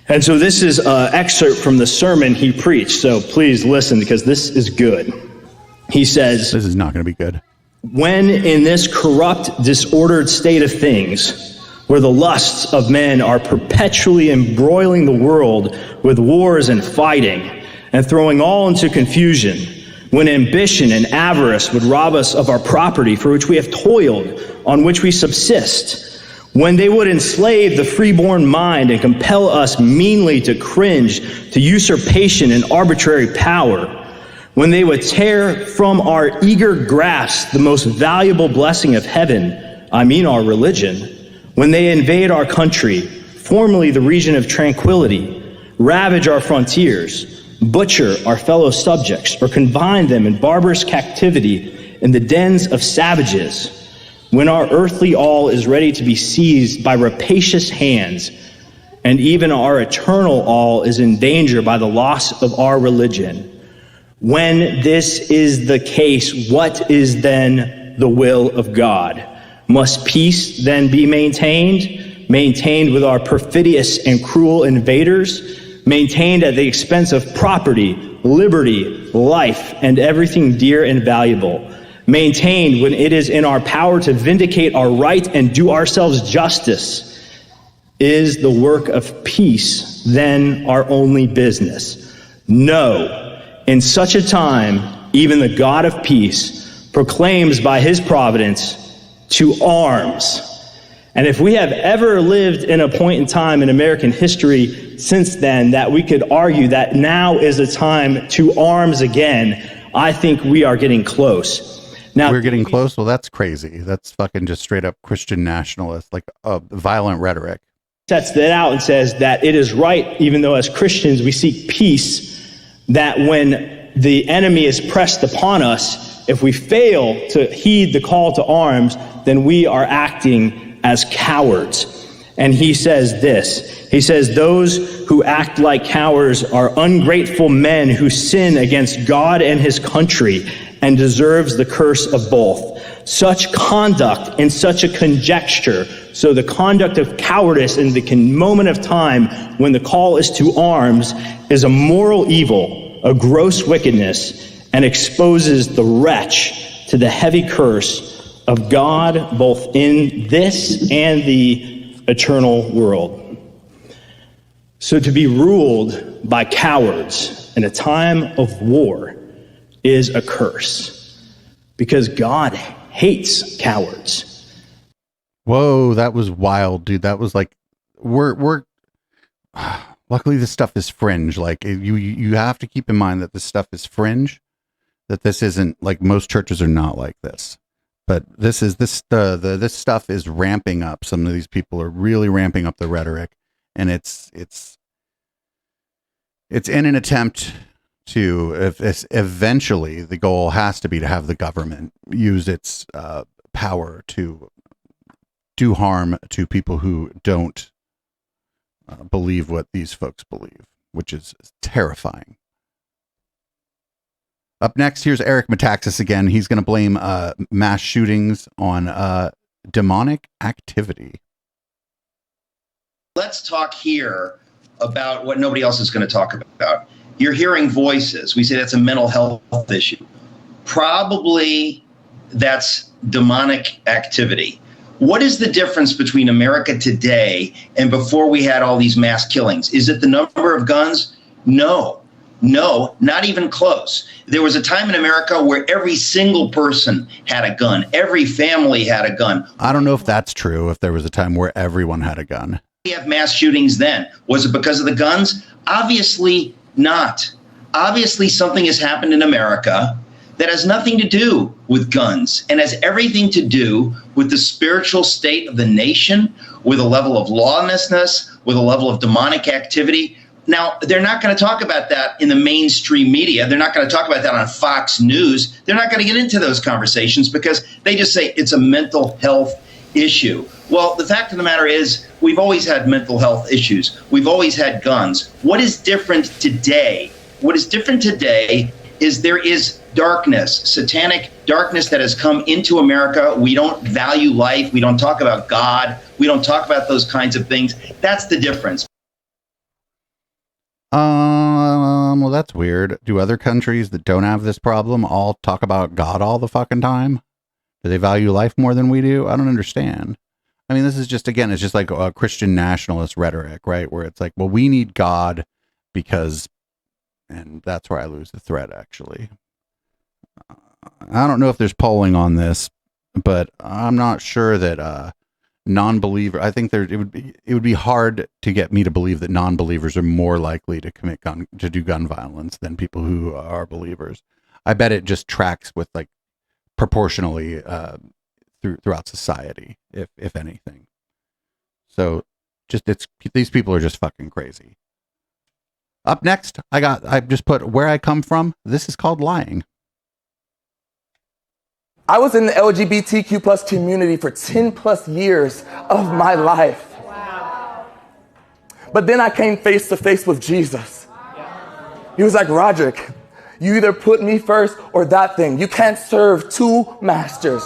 And so this is an excerpt from the sermon he preached, so please listen because this is good. He says,
this is not going to be good.
When in this corrupt, disordered state of things, where the lusts of men are perpetually embroiling the world with wars and fighting, and throwing all into confusion, when ambition and avarice would rob us of our property for which we have toiled, on which we subsist, when they would enslave the freeborn mind and compel us meanly to cringe to usurpation and arbitrary power, when they would tear from our eager grasp the most valuable blessing of heaven, I mean our religion, when they invade our country, formerly the region of tranquility, ravage our frontiers, butcher our fellow subjects, or confine them in barbarous captivity in the dens of savages, when our earthly all is ready to be seized by rapacious hands, and even our eternal all is in danger by the loss of our religion. When this is the case, what is then the will of God? Must peace then be maintained? Maintained with our perfidious and cruel invaders? Maintained at the expense of property, liberty, life, and everything dear and valuable? Maintained when it is in our power to vindicate our right and do ourselves justice? Is the work of peace then our only business? No. In such a time, even the God of peace proclaims by his providence to arms. And if we have ever lived in a point in time in American history since then that we could argue that now is a time to arms again, I think we are getting close. Now,
we're getting close? Well, that's crazy. That's fucking just straight up Christian nationalist, like violent rhetoric.
Sets that out and says that it is right, even though as Christians we seek peace, that when the enemy is pressed upon us, if we fail to heed the call to arms, then we are acting as cowards. And he says this, he says, those who act like cowards are ungrateful men who sin against God and his country and deserves the curse of both. Such conduct and such a conjecture, so the conduct of cowardice in the moment of time when the call is to arms, is a moral evil, a gross wickedness, and exposes the wretch to the heavy curse of God, both in this and the eternal world. So to be ruled by cowards in a time of war is a curse, because God hates cowards.
Whoa, that was wild, dude. That was like, we're luckily this stuff is fringe. Like you have to keep in mind that this stuff is fringe, that this isn't like most churches are not like this. But this stuff is ramping up. Some of these people are really ramping up the rhetoric, and it's in an attempt to, eventually the goal has to be to have the government use its power to do harm to people who don't believe what these folks believe, which is terrifying. Up next, here's Eric Metaxas again. He's going to blame mass shootings on demonic activity.
Let's talk here about what nobody else is going to talk about. You're hearing voices. We say that's a mental health issue. Probably that's demonic activity. What is the difference between America today and before we had all these mass killings? Is it the number of guns? No, not even close. There was a time in America where every single person had a gun. Every family had a gun.
I don't know if that's true, if there was a time where everyone had a gun.
We have mass shootings then. Was it because of the guns? Obviously not. Obviously something has happened in America that has nothing to do with guns and has everything to do with the spiritual state of the nation, with a level of lawlessness, with a level of demonic activity. Now, they're not going to talk about that in the mainstream media. They're not going to talk about that on Fox News. They're not going to get into those conversations because they just say it's a mental health issue. Well, the fact of the matter is we've always had mental health issues. We've always had guns. What is different today? What is different today is there is darkness, satanic darkness that has come into America. We don't value life. We don't talk about God. We don't talk about those kinds of things. That's the difference.
Well, that's weird. Do other countries that don't have this problem all talk about God all the fucking time? Do they value life more than we do? I don't understand. I mean, this is just, again, it's just like a Christian nationalist rhetoric, right? Where it's like, well, we need God because, and that's where I lose the thread, actually. I don't know if there's polling on this, but I'm not sure that non-believer. I think it would be hard to get me to believe that non-believers are more likely to do gun violence than people who are believers. I bet it just tracks with like proportionally throughout society, if anything. So these people are just fucking crazy. Up next, I just put where I come from. This is called lying.
I was in the LGBTQ plus community for 10 plus years of my life. Wow. But then I came face to face with Jesus. He was like, Roderick, you either put me first or that thing. You can't serve two masters.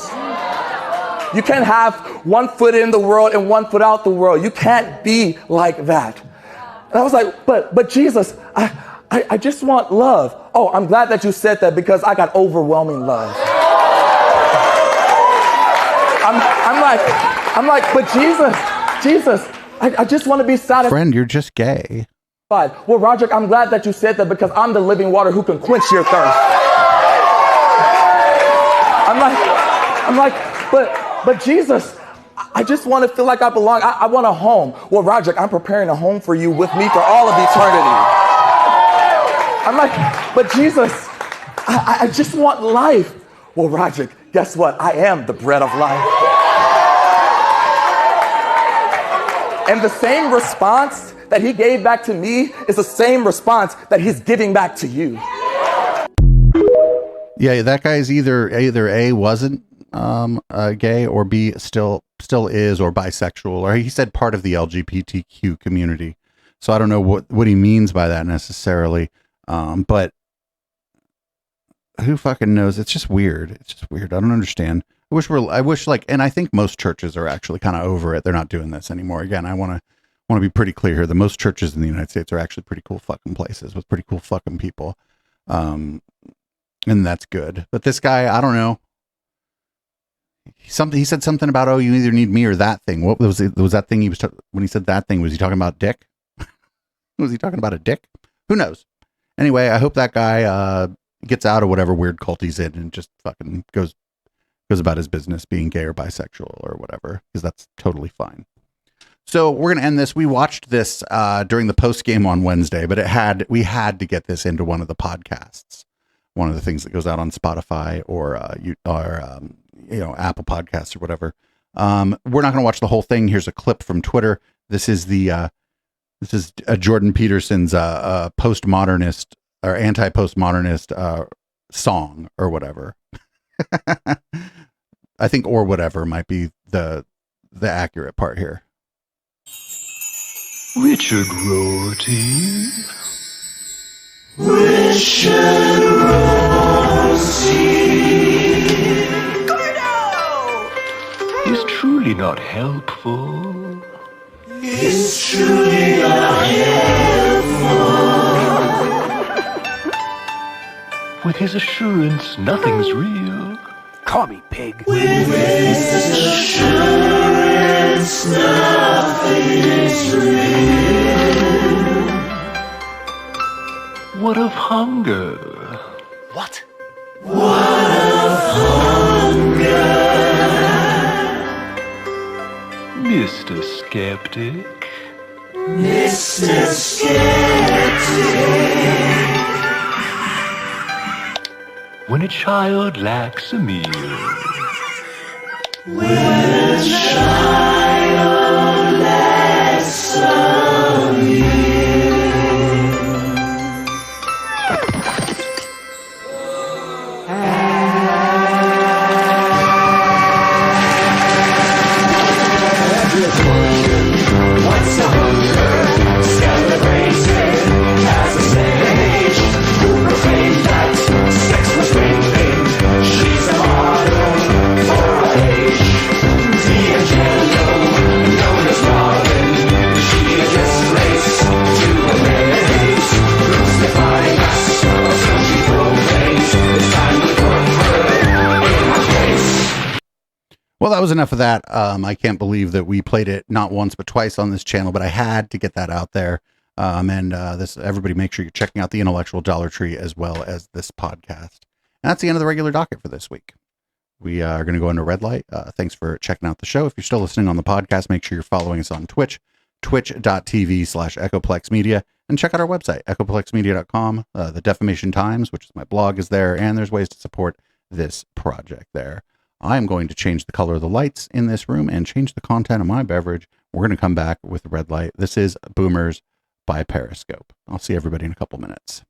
You can't have one foot in the world and one foot out the world. You can't be like that. And I was like, but Jesus, I just want love. Oh, I'm glad that you said that because I got overwhelming love. I'm like, but Jesus, I just want to be satisfied.
Friend, you're just gay.
Well, Roderick, I'm glad that you said that because I'm the living water who can quench your thirst. I'm like, but Jesus, I just want to feel like I belong. I want a home. Well, Roderick, I'm preparing a home for you with me for all of eternity. I'm like, but Jesus, I just want life. Well, Roderick, guess what? I am the bread of life. And the same response that he gave back to me is the same response that he's giving back to you.
Yeah, that guy's either A, wasn't gay, or B, still is, or bisexual, or he said part of the LGBTQ community. So I don't know what he means by that necessarily. But who fucking knows? It's just weird. I don't understand. I wish and I think most churches are actually kind of over it. They're not doing this anymore. Again, I want to be pretty clear here. The most churches in the United States are actually pretty cool fucking places with pretty cool fucking people. And that's good. But this guy, I don't know. He said something about, oh, you either need me or that thing. What was it? Was that thing when he said that thing, was he talking about dick? Was he talking about a dick? Who knows? Anyway, I hope that guy gets out of whatever weird cult he's in and just fucking goes about his business being gay or bisexual or whatever, because that's totally fine. So we're going to end this. We watched this during the post game on Wednesday, but we had to get this into one of the podcasts, one of the things that goes out on Spotify or Apple Podcasts or whatever. We're not going to watch the whole thing. Here's a clip from Twitter. This is Jordan Peterson's postmodernist or anti-postmodernist song or whatever. I think or whatever might be the accurate part here.
Richard Rorty. Gordo! He's truly not helpful.
He's truly not helpful.
With his assurance, nothing's real.
Call me pig. With his assurance, nothing's real.
What of hunger?
What? What of hunger?
Mr. Skeptic.
Mr. Skeptic.
When a child lacks a meal.
When a child lacks a meal. What's the hunger? Celebrate it as a stage. Who proclaimed that sex was winning? She's a model for our age. D'Angelo, known as Robin. She a disgrace to amaze. Crucifying us, so she proclaims it's time to put her in her place.
Well, that was enough of that. I can't believe that we played it not once but twice on this channel, but I had to get that out there. Everybody make sure you're checking out the Intellectual Dollar Tree as well as this podcast. And that's the end of the regular docket for this week. We are going to go into red light. Thanks for checking out the show. If you're still listening on the podcast, make sure you're following us on Twitch, twitch.tv/EchoPlexMedia, and check out our website, echoplexmedia.com. The Defamation Times, which is my blog, is there, and there's ways to support this project there. I'm going to change the color of the lights in this room and change the content of my beverage. We're going to come back with red light. This is Boomers by Periscope. I'll see everybody in a couple minutes.